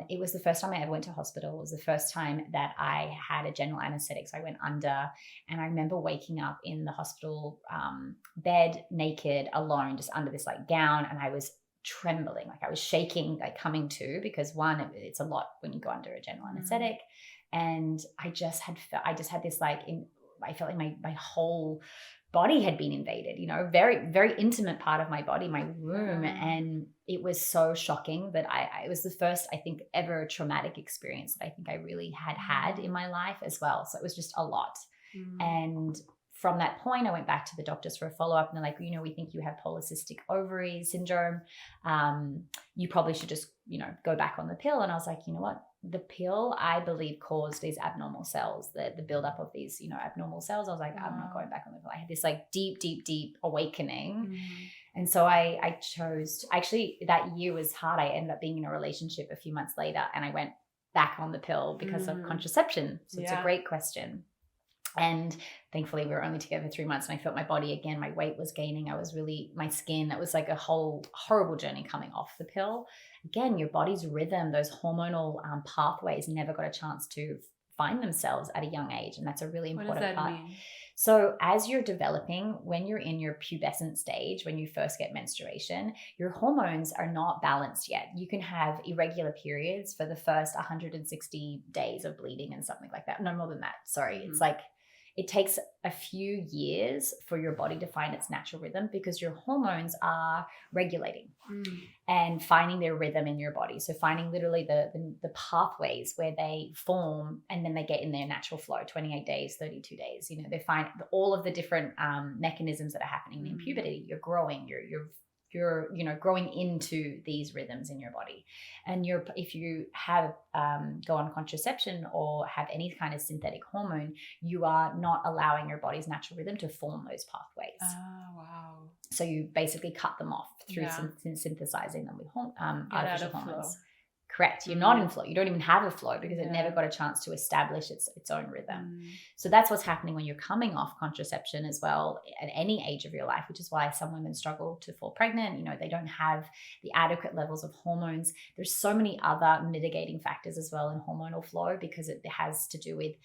It was the first time I ever went to hospital. It was the first time that I had a general anesthetic. So I went under, and I remember waking up in the hospital bed, naked, alone, just under this like gown. And I was trembling, like I was shaking, like coming to, because one, it's a lot when you go under a general anesthetic. And I just had this like, I felt like my whole body had been invaded, very, very intimate part of my body, my womb. And it was so shocking that it was the first, I think, ever traumatic experience that I think I really had in my life as well. So it was just a lot. And from that point, I went back to the doctors for a follow-up, and they're like, we think you have polycystic ovary syndrome. You probably should just, go back on the pill. And I was like, you know what? The pill, I believe, caused these abnormal cells, the buildup of these, abnormal cells. I was like, I'm not going back on the pill. I had this like deep, deep, deep awakening. And so I chose, actually that year was hard. I ended up being in a relationship a few months later, and I went back on the pill because of contraception. So it's a great question. And thankfully we were only together 3 months, and I felt my body again, my weight was gaining. I was really, my skin, that was like a whole horrible journey coming off the pill. Again, your body's rhythm, those hormonal pathways never got a chance to find themselves at a young age. And that's a really important part. What does that mean? So as you're developing, when you're in your pubescent stage, when you first get menstruation, your hormones are not balanced yet. You can have irregular periods for the first 160 days of bleeding and something like that. No more than that. Sorry. It's like, it takes a few years for your body to find its natural rhythm, because your hormones are regulating and finding their rhythm in your body. So finding literally the pathways where they form, and then they get in their natural flow, 28 days, 32 days. They find all of the different mechanisms that are happening in puberty. You're growing, you're growing into these rhythms in your body. And if you have go on contraception or have any kind of synthetic hormone, you are not allowing your body's natural rhythm to form those pathways. Oh, wow. So you basically cut them off through synthesizing them with artificial hormones. Correct. You're not in flow. You don't even have a flow, because it never got a chance to establish its own rhythm. So that's what's happening when you're coming off contraception as well, at any age of your life, which is why some women struggle to fall pregnant. They don't have the adequate levels of hormones. There's so many other mitigating factors as well in hormonal flow, because it has to do with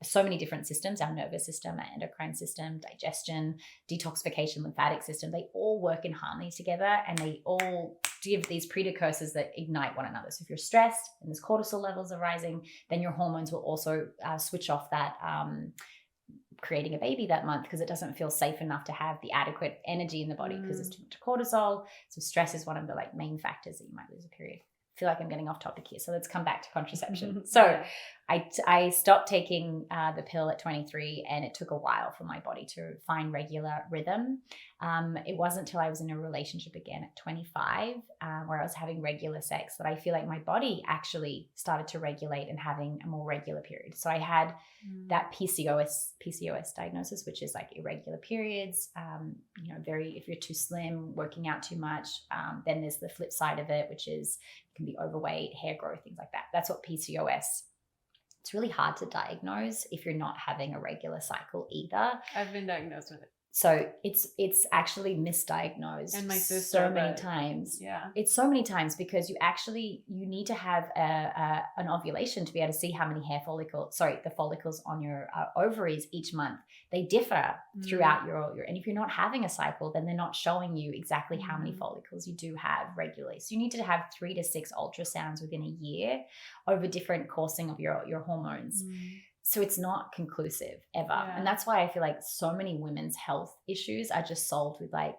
so many different systems: our nervous system, our endocrine system, digestion, detoxification, lymphatic system. They all work in harmony together, and they all give these precursors that ignite one another. So if you're stressed and there's cortisol levels are rising, then your hormones will also switch off that creating a baby that month, because it doesn't feel safe enough to have the adequate energy in the body because there's too much cortisol. So stress is one of the like main factors that you might lose a period. I feel like I'm getting off topic here. So let's come back to contraception. So I stopped taking the pill at 23, and it took a while for my body to find regular rhythm. It wasn't until I was in a relationship again at 25 where I was having regular sex that I feel like my body actually started to regulate and having a more regular period. So I had that PCOS diagnosis, which is like irregular periods, if you're too slim, working out too much. Then there's the flip side of it, which is you can be overweight, hair growth, things like that. That's what PCOS. It's really hard to diagnose if you're not having a regular cycle either. I've been diagnosed with it. So it's actually misdiagnosed And my sister, so many times. Yeah. It's so many times because you need to have an ovulation to be able to see how many the follicles on your ovaries each month. They differ throughout your and if you're not having a cycle, then they're not showing you exactly how many follicles you do have regularly. So you need to have 3 to 6 ultrasounds within a year over different coursing of your hormones. So it's not conclusive ever. Yeah. And that's why I feel like so many women's health issues are just solved with like,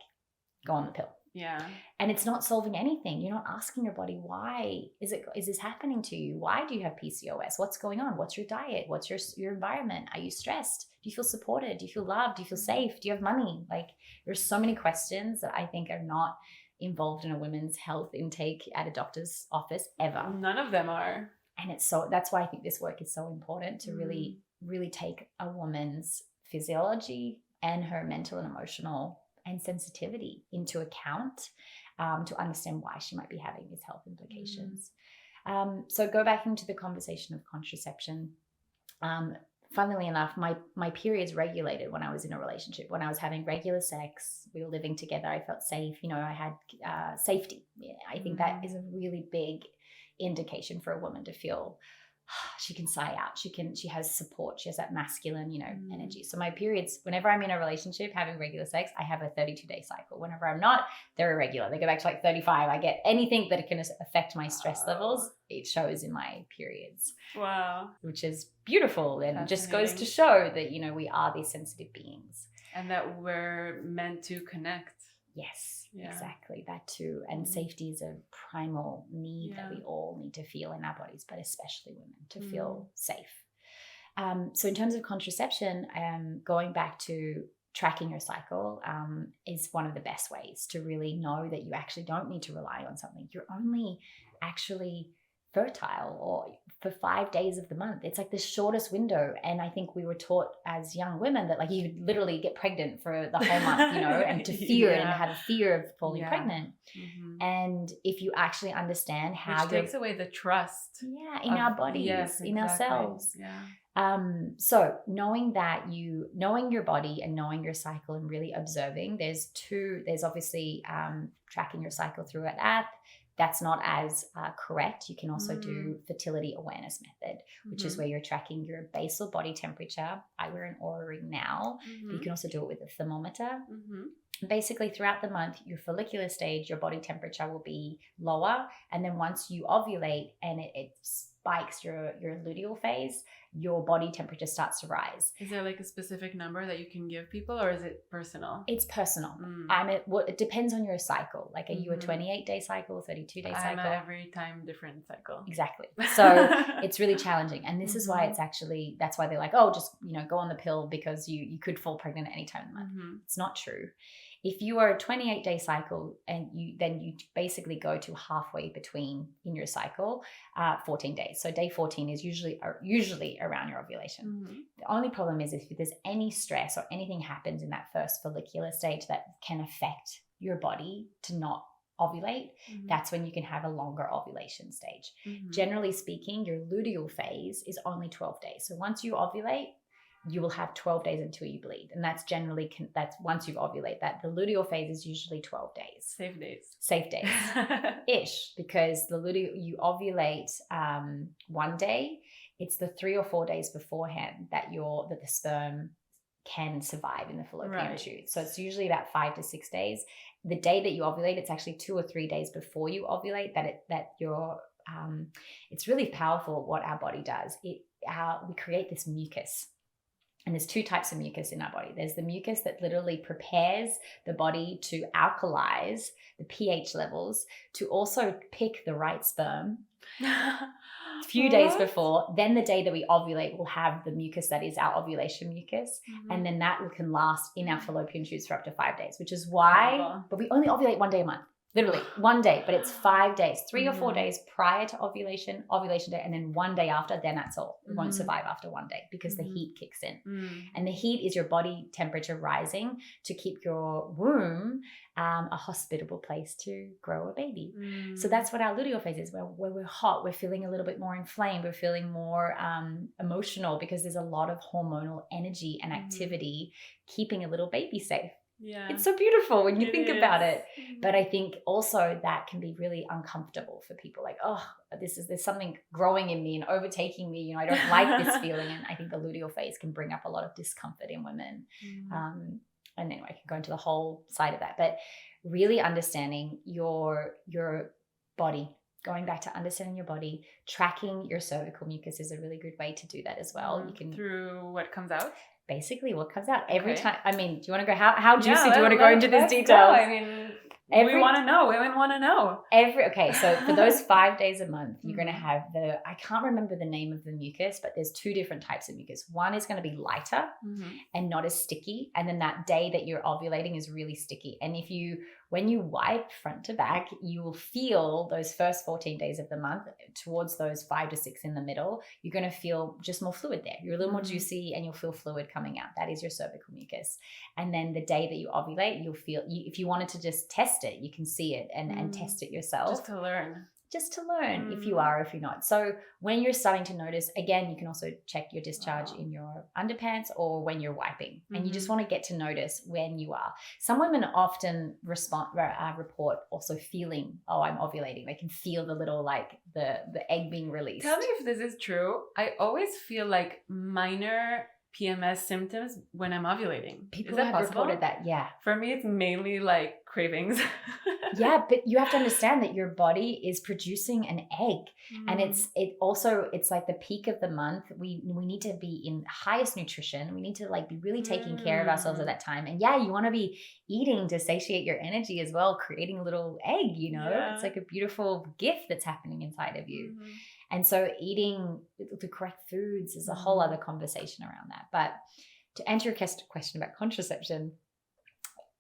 go on the pill. Yeah. And it's not solving anything. You're not asking your body, why is this happening to you? Why do you have PCOS? What's going on? What's your diet? What's your environment? Are you stressed? Do you feel supported? Do you feel loved? Do you feel safe? Do you have money? Like there's so many questions that I think are not involved in a women's health intake at a doctor's office ever. None of them are. And that's why I think this work is so important to really, really take a woman's physiology and her mental and emotional and sensitivity into account to understand why she might be having these health implications. So go back into the conversation of contraception. Funnily enough, my periods regulated when I was in a relationship. When I was having regular sex, we were living together, I felt safe. I had safety. Yeah, I think that is a really big indication for a woman to feel she can sigh out. She has support. She has that masculine, energy. So my periods, whenever I'm in a relationship having regular sex, I have a 32-day cycle. Whenever I'm not, they're irregular. They go back to like 35. I get anything that can affect my stress levels. It shows in my periods. Wow. Which is beautiful and just goes to show that, we are these sensitive beings. And that we're meant to connect. Yes, exactly. That too. And safety is a primal need that we all need to feel in our bodies, but especially women to feel safe. So in terms of contraception, going back to tracking your cycle is one of the best ways to really know that you actually don't need to rely on something. You're only actually fertile or for 5 days of the month. It's like the shortest window. And I think we were taught as young women that like you could literally get pregnant for the whole month, and to fear and have a fear of falling pregnant. And if you actually understand how which takes away the trust in our bodies, in ourselves. So knowing your body and knowing your cycle and really observing, there's obviously tracking your cycle through an app. That's not as correct. You can also do fertility awareness method, which is where you're tracking your basal body temperature. I wear an Oura ring now, but you can also do it with a thermometer. Basically, throughout the month, your follicular stage, your body temperature will be lower. And then once you ovulate and it spikes your luteal phase, your body temperature starts to rise. Is there like a specific number that you can give people, or is it personal? It's personal. It depends on your cycle. Like, are you a 28-day cycle, 32-day cycle? I'm every time different cycle. Exactly. So it's really challenging. And this is why that's why they're like, oh, just, go on the pill because you could fall pregnant at any time in the month. It's not true. If you are a 28-day cycle and you basically go to halfway between in your cycle, 14 days. So day 14 is usually around your ovulation. The only problem is if there's any stress or anything happens in that first follicular stage that can affect your body to not ovulate, that's when you can have a longer ovulation stage. Generally speaking, your luteal phase is only 12 days. So once you ovulate, you will have 12 days until you bleed. And that's generally, that's once you've ovulated, that the luteal phase is usually 12 days. Safe days. Ish, because you ovulate one day. It's the 3 or 4 days beforehand that the sperm can survive in the fallopian tube. So it's usually about 5 to 6 days. The day that you ovulate, it's actually 2 or 3 days before you ovulate it's really powerful what our body does. We create this mucus. And there's 2 types of mucus in our body. There's the mucus that literally prepares the body to alkalize the pH levels, to also pick the right sperm a few days before. Then the day that we ovulate, we'll have the mucus that is our ovulation mucus. And then that can last in our fallopian tubes for up to 5 days, which is why, but we only ovulate 1 day a month. Literally one day, but it's 5 days, 3 or 4 days prior to ovulation day, and then one day after, then that's all. It won't survive after one day because the heat kicks in. And the heat is your body temperature rising to keep your womb a hospitable place to grow a baby. So that's what our luteal phase is, where we're hot, we're feeling a little bit more inflamed, we're feeling more emotional because there's a lot of hormonal energy and activity keeping a little baby safe. Yeah. It's so beautiful when you think about it. But I think also that can be really uncomfortable for people. Like, oh, there's something growing in me and overtaking me. I don't like this feeling. And I think the luteal phase can bring up a lot of discomfort in women. And then I can go into the whole side of that. But really understanding your body, going back to understanding your body, tracking your cervical mucus is a really good way to do that as well. You can through what comes out. Basically what comes out every time. I mean, do you want to go, how juicy do you want to go into this detail? I mean, we want to know. Women want to know. Okay, so for those 5 days a month, you're going to have I can't remember the name of the mucus, but there's 2 different types of mucus. One is going to be lighter and not as sticky. And then that day that you're ovulating is really sticky. And when you wipe front to back, you will feel those first 14 days of the month towards those 5 to 6 in the middle. You're going to feel just more fluid there. You're a little more juicy and you'll feel fluid coming out. That is your cervical mucus. And then the day that you ovulate, you'll feel, if you wanted to just test it, you can see it and test it yourself. Just to learn if you are or if you're not. So when you're starting to notice, again, you can also check your discharge in your underpants or when you're wiping. And you just want to get to notice when you are. Some women often report also feeling, oh, I'm ovulating. They can feel the little, like the egg being released. Tell me if this is true. I always feel like minor PMS symptoms when I'm ovulating. People is that have possible? reported that, yeah. For me, it's mainly like cravings. Yeah, but you have to understand that your body is producing an egg, and it's like the peak of the month. We need to be in highest nutrition. We need to like be really taking care of ourselves at that time. And yeah, you want to be eating to satiate your energy as well, creating a little egg. It's like a beautiful gift that's happening inside of you. And so eating the correct foods is a whole other conversation around that. But to answer your question about contraception,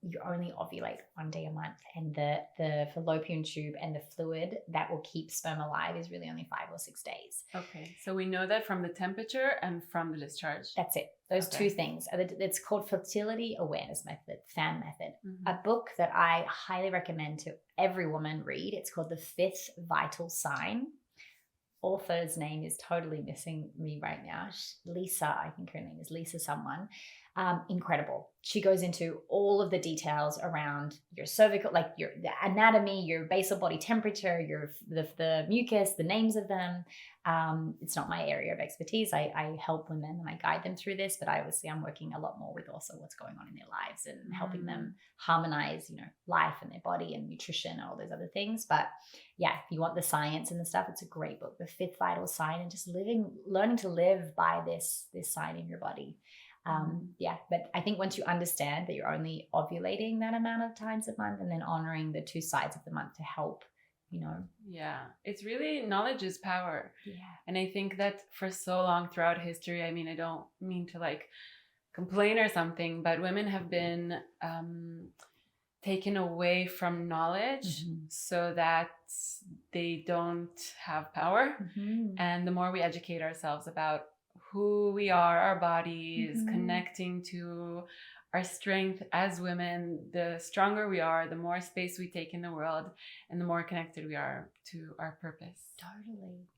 you only ovulate 1 day a month, and the fallopian tube and the fluid that will keep sperm alive is really only 5 or 6 days. Okay, so we know that from the temperature and from the discharge. That's it. Those 2 things. It's called Fertility Awareness Method, FAM method. A book that I highly recommend to every woman read. It's called The 5th Vital Sign. Author's name is totally missing me right now. Lisa, I think her name is Lisa someone. Incredible. She goes into all of the details around your cervical, like the anatomy, your basal body temperature, the mucus, the names of them. It's not my area of expertise. I help women and I guide them through this, but I'm working a lot more with also what's going on in their lives and helping them harmonize, life and their body and nutrition and all those other things. But yeah, if you want the science and the stuff, it's a great book, The 5th Vital Sign, and just learning to live by this sign in your body. But I think once you understand that you're only ovulating that amount of times a month, and then honoring the 2 sides of the month to help, Yeah, it's really, knowledge is power. Yeah. And I think that for so long throughout history, I mean, I don't mean to like complain or something, but women have been taken away from knowledge so that they don't have power. And the more we educate ourselves about who we are, our bodies, connecting to our strength as women, the stronger we are, the more space we take in the world, and the more connected we are to our purpose.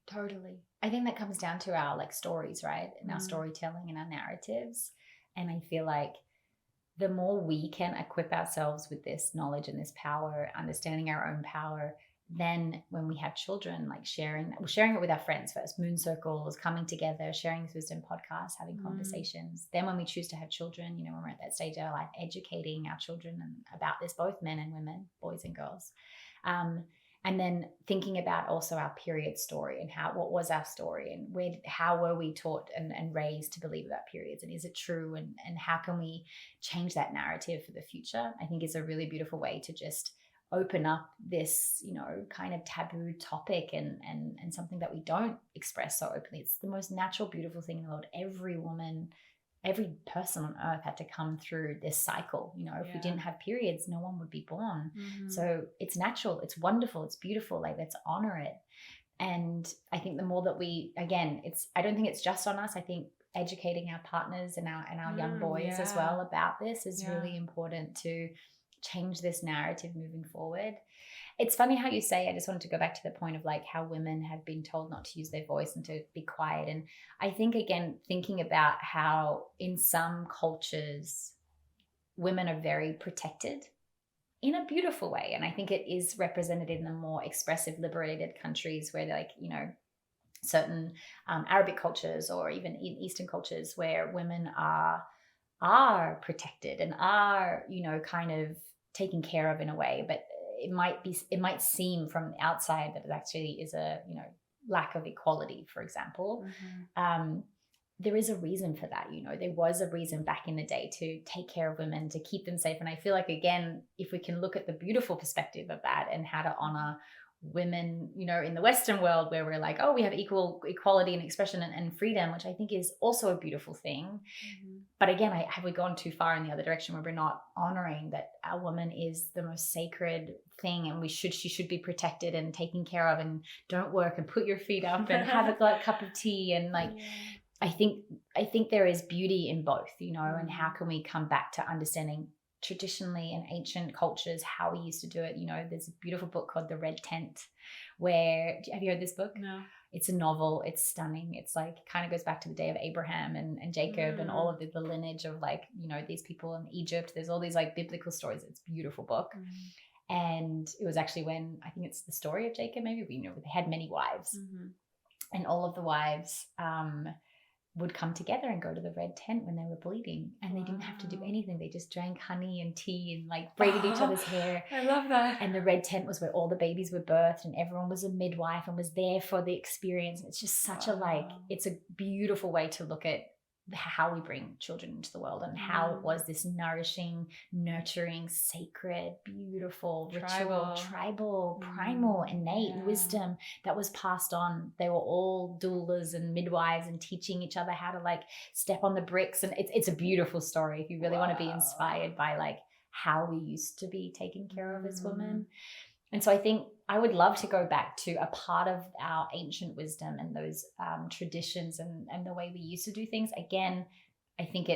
Totally. I think that comes down to our stories, right? And our storytelling and our narratives. And I feel like the more we can equip ourselves with this knowledge and this power, understanding our own power, then when we have children, like sharing it with our friends first, moon circles, coming together, sharing this wisdom podcast, having conversations. Then when we choose to have children, when we're at that stage of our life, educating our children about this, both men and women, boys and girls. And then thinking about also our period story and what was our story, and how were we taught and raised to believe about periods, and is it true, and how can we change that narrative for the future? I think it's a really beautiful way to just open up this, kind of taboo topic and something that we don't express so openly. It's the most natural, beautiful thing in the world. Every woman every person on earth had to come through this cycle. You know, if we didn't have periods, no one would be born. So it's natural, it's wonderful, it's beautiful. Like, let's honor it. And I think the more that we, again, I don't think it's just on us. I think educating our partners and our young boys as well about this is really important to change this narrative moving forward. It's funny how you say, I just wanted to go back to the point of like how women have been told not to use their voice and to be quiet. And I think, again, thinking about how in some cultures, women are very protected in a beautiful way. And I think it is represented in the more expressive, liberated countries where they're like, you know, certain Arabic cultures or even Eastern cultures where women are protected and are, you know, kind of taken care of in a way. But it might seem from the outside that it actually is a, you know, lack of equality, for example. There is a reason for that. You know, there was a reason back in the day to take care of women, to keep them safe. And I feel like, again, if we can look at the beautiful perspective of that and how to honor women, you know, in the Western world where we're like, oh, we have equality and expression and freedom, which I think is also a beautiful thing. But again, have we gone too far in the other direction where we're not honoring that a woman is the most sacred thing and she should be protected and taken care of, and don't work and put your feet up and have a cup of tea and like, I think there is beauty in both, you know, and how can we come back to understanding traditionally in ancient cultures how we used to do it. You know, there's a beautiful book called The Red Tent have you heard this book? No. It's a novel. It's stunning. It's like, kind of goes back to the day of Abraham and Jacob and all of the lineage of like, you know, these people in Egypt. There's all these like biblical stories. It's a beautiful book. And it was actually when, I think it's the story of Jacob, maybe, you know, they had many wives and all of the wives would come together and go to the red tent when they were bleeding, and they didn't have to do anything. They just drank honey and tea and like braided each other's hair. I love that. And the red tent was where all the babies were birthed and everyone was a midwife and was there for the experience. And it's just such a like, it's a beautiful way to look at how we bring children into the world and how it was this nourishing, nurturing, sacred, beautiful, ritual, tribal, primal, innate wisdom that was passed on. They were all doulas and midwives and teaching each other how to like step on the bricks. And it's a beautiful story if you really want to be inspired by like how we used to be taken care of as women. And so I think I would love to go back to a part of our ancient wisdom and those traditions and the way we used to do things. Again, I think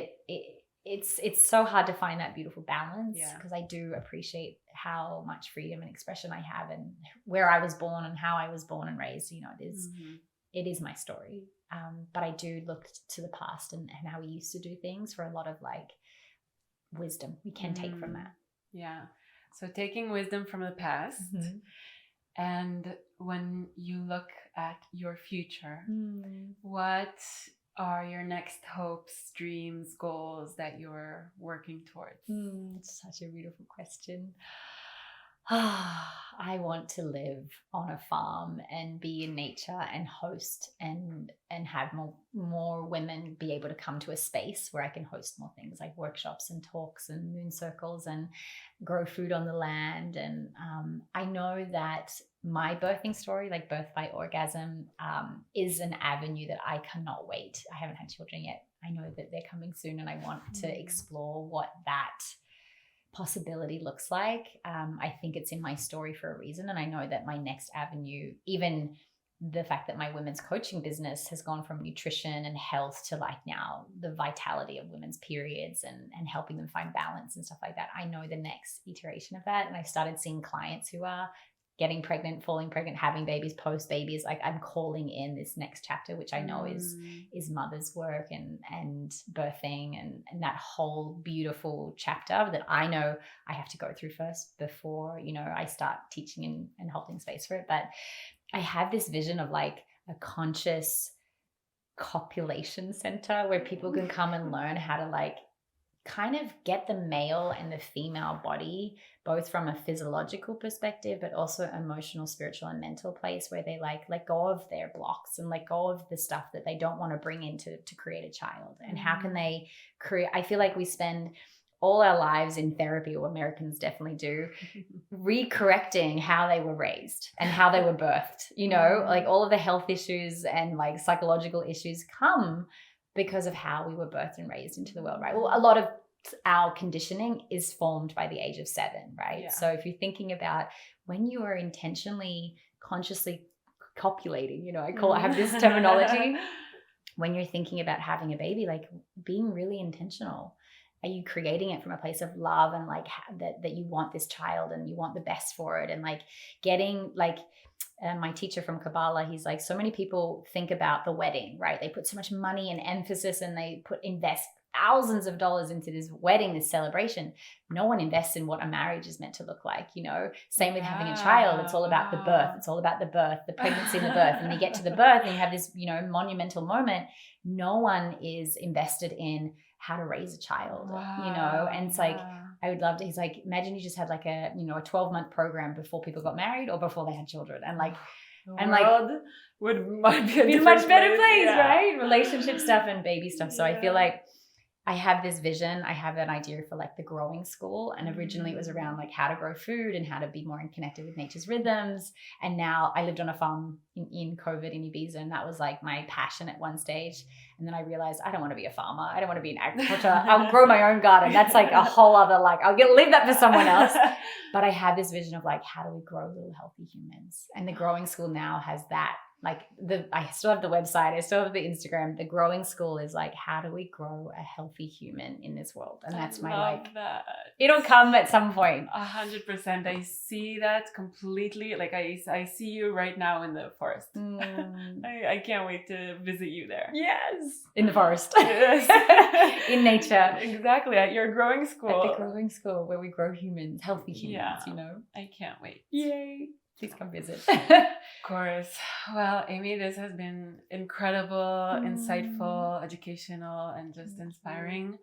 it's so hard to find that beautiful balance, because I do appreciate how much freedom and expression I have and where I was born and how I was born and raised. You know, it is my story. But I do look to the past and how we used to do things for a lot of like wisdom we can take from that. Yeah. So taking wisdom from the past, and when you look at your future, what are your next hopes, dreams, goals that you're working towards? It's such a beautiful question. I want to live on a farm and be in nature and host and have more women be able to come to a space where I can host more things like workshops and talks and moon circles and grow food on the land. And I know that my birthing story, like birth by orgasm, is an avenue that I cannot wait. I haven't had children yet. I know that they're coming soon, and I want to explore what that possibility looks like. I think it's in my story for a reason, and I know that my next avenue, even the fact that my women's coaching business has gone from nutrition and health to like now the vitality of women's periods and helping them find balance and stuff like that. I know the next iteration of that, and I've started seeing clients who are getting pregnant, falling pregnant, having babies, post babies. Like, I'm calling in this next chapter, which I know is mother's work and birthing and that whole beautiful chapter that I know I have to go through first before, you know, I start teaching and holding space for it. But I have this vision of like a conscious copulation center where people can come and learn how to like kind of get the male and the female body, both from a physiological perspective, but also emotional, spiritual, and mental place, where they like let go of their blocks and let go of the stuff that they don't want to bring in to create a child. And how can they create, I feel like we spend all our lives in therapy, or Americans definitely do, recorrecting how they were raised and how they were birthed, you know, like all of the health issues and like psychological issues come because of how we were birthed and raised into the world, right? Well, a lot of our conditioning is formed by the age of 7, right? Yeah. So if you're thinking about when you are intentionally, consciously copulating, you know, I have this terminology, when you're thinking about having a baby, like being really intentional. Are you creating it from a place of love and like that you want this child and you want the best for it, and like getting like my teacher from Kabbalah, he's like, so many people think about the wedding, right? They put so much money and emphasis and they invest thousands of dollars into this wedding, this celebration. No one invests in what a marriage is meant to look like, you know? Same with having a child. It's all about the birth. It's all about the birth, the pregnancy and the birth. And you get to the birth and you have this, you know, monumental moment. No one is invested in how to raise a child, you know? And it's like, I would love to, he's like, imagine you just had like a, you know, a 12-month program before people got married or before they had children. And like, might be a much better place, right? Relationship stuff and baby stuff. So I feel like I have this vision. I have an idea for like the growing school. And originally it was around like how to grow food and how to be more connected with nature's rhythms. And now I lived on a farm in COVID in Ibiza. And that was like my passion at one stage. And then I realized I don't want to be a farmer. I don't want to be in agriculture. I'll grow my own garden. That's like a whole other, like, leave that for someone else. But I have this vision of like, how do we grow little healthy humans? And the growing school now has that. Like I still have the website, I still have the Instagram. The growing school is like, how do we grow a healthy human in this world? And that's that. It'll come at some point. 100%. I see that completely. Like I see you right now in the forest. I can't wait to visit you there. Yes. In the forest. Yes. In nature. Exactly. At your growing school. At the growing school where we grow humans, healthy humans, you know. I can't wait. Yay. Please come visit. Of course. Well, Aimee, this has been incredible, insightful, educational, and just inspiring.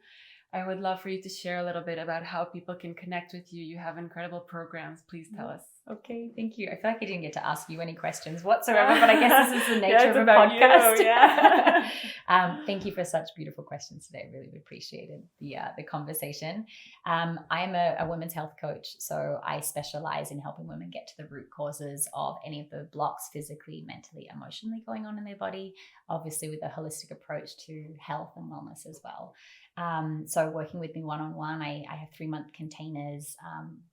I would love for you to share a little bit about how people can connect with you. You have incredible programs. Please tell us. Okay, thank you. I feel like I didn't get to ask you any questions whatsoever, but I guess this is the nature of a podcast. Thank you for such beautiful questions today. I really appreciated the conversation. I'm a women's health coach, so I specialize in helping women get to the root causes of any of the blocks physically, mentally, emotionally going on in their body, obviously with a holistic approach to health and wellness as well. So working with me one-on-one, I have 3-month containers.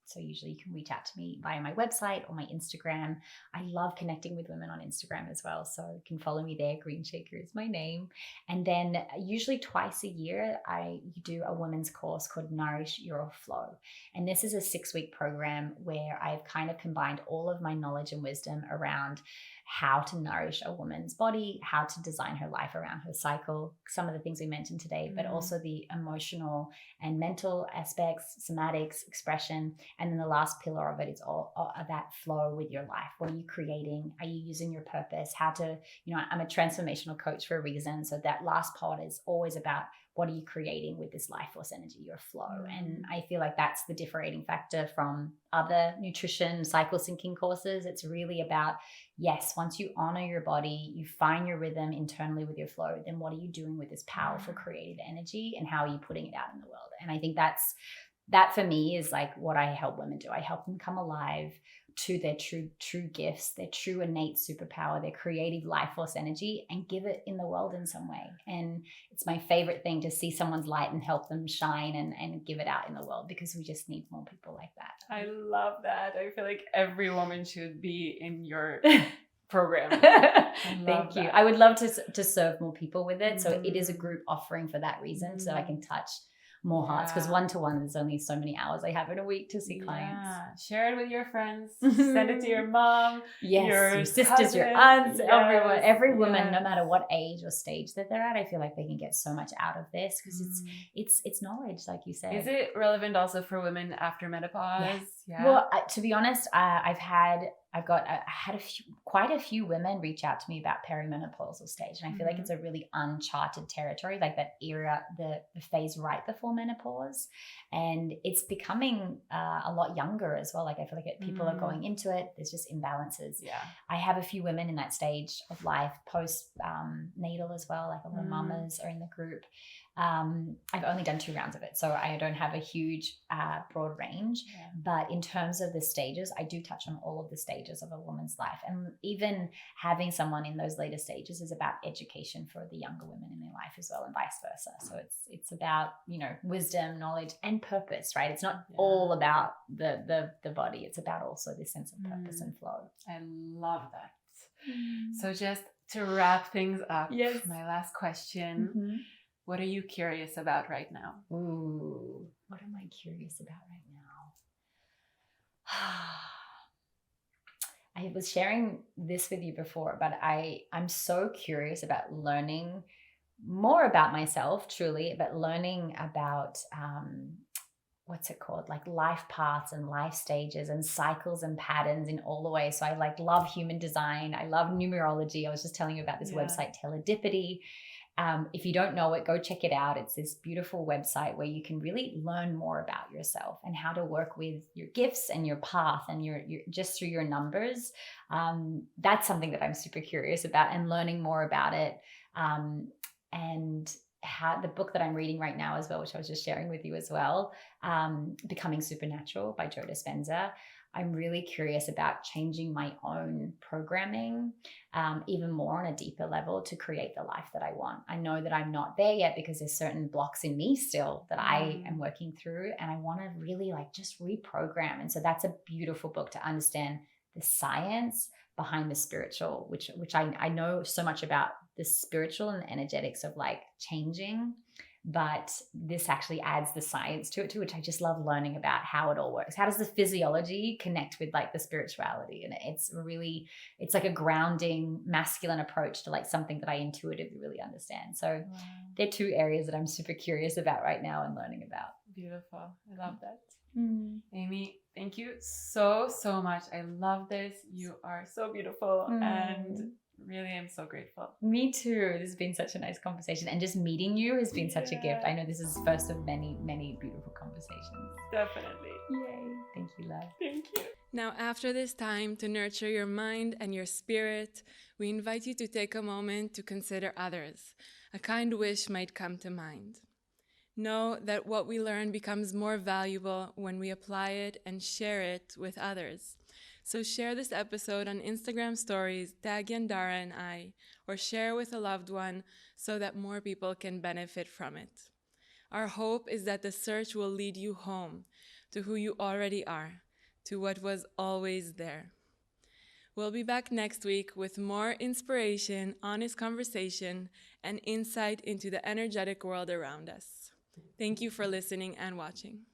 So usually you can reach out to me via my website or my Instagram. I love connecting with women on Instagram as well. So you can follow me there. Greenacre is my name. And then usually twice a year, I do a women's course called Nourish Your Flow. And this is a 6-week program where I've kind of combined all of my knowledge and wisdom around how to nourish a woman's body, how to design her life around her cycle, some of the things we mentioned today, but also the emotional and mental aspects, somatics, expression. And then the last pillar of it is all that flow with your life. What are you creating? Are you using your purpose? How to, you know, I'm a transformational coach for a reason. So that last part is always about what are you creating with this life force energy, your flow? And I feel like that's the differentiating factor from other nutrition cycle syncing courses. It's really about, yes, once you honor your body, you find your rhythm internally with your flow, then what are you doing with this powerful creative energy and how are you putting it out in the world? And I think that for me is like what I help women do. I help them come alive to their true gifts, their true innate superpower, their creative life force energy, and give it in the world in some way. And it's my favorite thing to see someone's light and help them shine and give it out in the world, because we just need more people like that. I love that. I feel like every woman should be in your program. Thank you. I would love to serve more people with it. So it is a group offering for that reason, so I can touch more hearts, because one-to-one there's only so many hours I have in a week to see clients. Share it with your friends, send it to your mom, your sisters, cousins, your aunts, everyone, every woman, no matter what age or stage that they're at. I feel like they can get so much out of this, because it's knowledge, like you said. Is it relevant also for women after menopause? Yes. Yeah. Well, to be honest, I had quite a few women reach out to me about perimenopausal stage, and I feel like it's a really uncharted territory, like that era, the phase right before menopause, and it's becoming a lot younger as well. Like I feel like people are going into it. There's just imbalances. Yeah, I have a few women in that stage of life, post natal as well. Like a lot of mamas are in the group. I've only done 2 rounds of it, so I don't have a huge broad range. Yeah. But in terms of the stages, I do touch on all of the stages of a woman's life. And even having someone in those later stages is about education for the younger women in their life as well, and vice versa. So it's about, wisdom, knowledge, and purpose, right? It's not all about the body. It's about also this sense of purpose and flow. I love that. So just to wrap things up, Yes. my last question. Mm-hmm. What are you curious about right now? Ooh, what am I curious about right now? I was sharing this with you before, but I'm so curious about learning more about myself, truly, but learning about what's it called? Like life paths and life stages and cycles and patterns in all the ways. So I love human design. I love numerology. I was just telling you about this website, Teledipity. If you don't know it, go check it out. It's this beautiful website where you can really learn more about yourself and how to work with your gifts and your path and your just through your numbers. That's something that I'm super curious about, and learning more about it. And how the book that I'm reading right now as well, which I was just sharing with you as well, Becoming Supernatural by Joe Dispenza. I'm really curious about changing my own programming even more on a deeper level to create the life that I want. I know that I'm not there yet because there's certain blocks in me still that I am working through, and I want to really just reprogram. And so that's a beautiful book to understand the science behind the spiritual, which I know so much about the spiritual and the energetics of changing. But this actually adds the science to it too, which I just love learning about how it all works. How does the physiology connect with the spirituality? And it's like a grounding masculine approach to something that I intuitively really understand. So they're 2 areas that I'm super curious about right now and learning about. Beautiful. I love that. Aimee, thank you so much. I love this. You are so beautiful and really I'm so grateful. Me too. This has been such a nice conversation, and just meeting you has been such a gift. I know this is the first of many, many beautiful conversations. Definitely. Yay. Thank you, love. Thank you. Now, after this time to nurture your mind and your spirit, we invite you to take a moment to consider others. A kind wish might come to mind. Know that what we learn becomes more valuable when we apply it and share it with others. So share this episode on Instagram stories, tag Yandara and I, or share with a loved one so that more people can benefit from it. Our hope is that the search will lead you home, to who you already are, to what was always there. We'll be back next week with more inspiration, honest conversation, and insight into the energetic world around us. Thank you for listening and watching.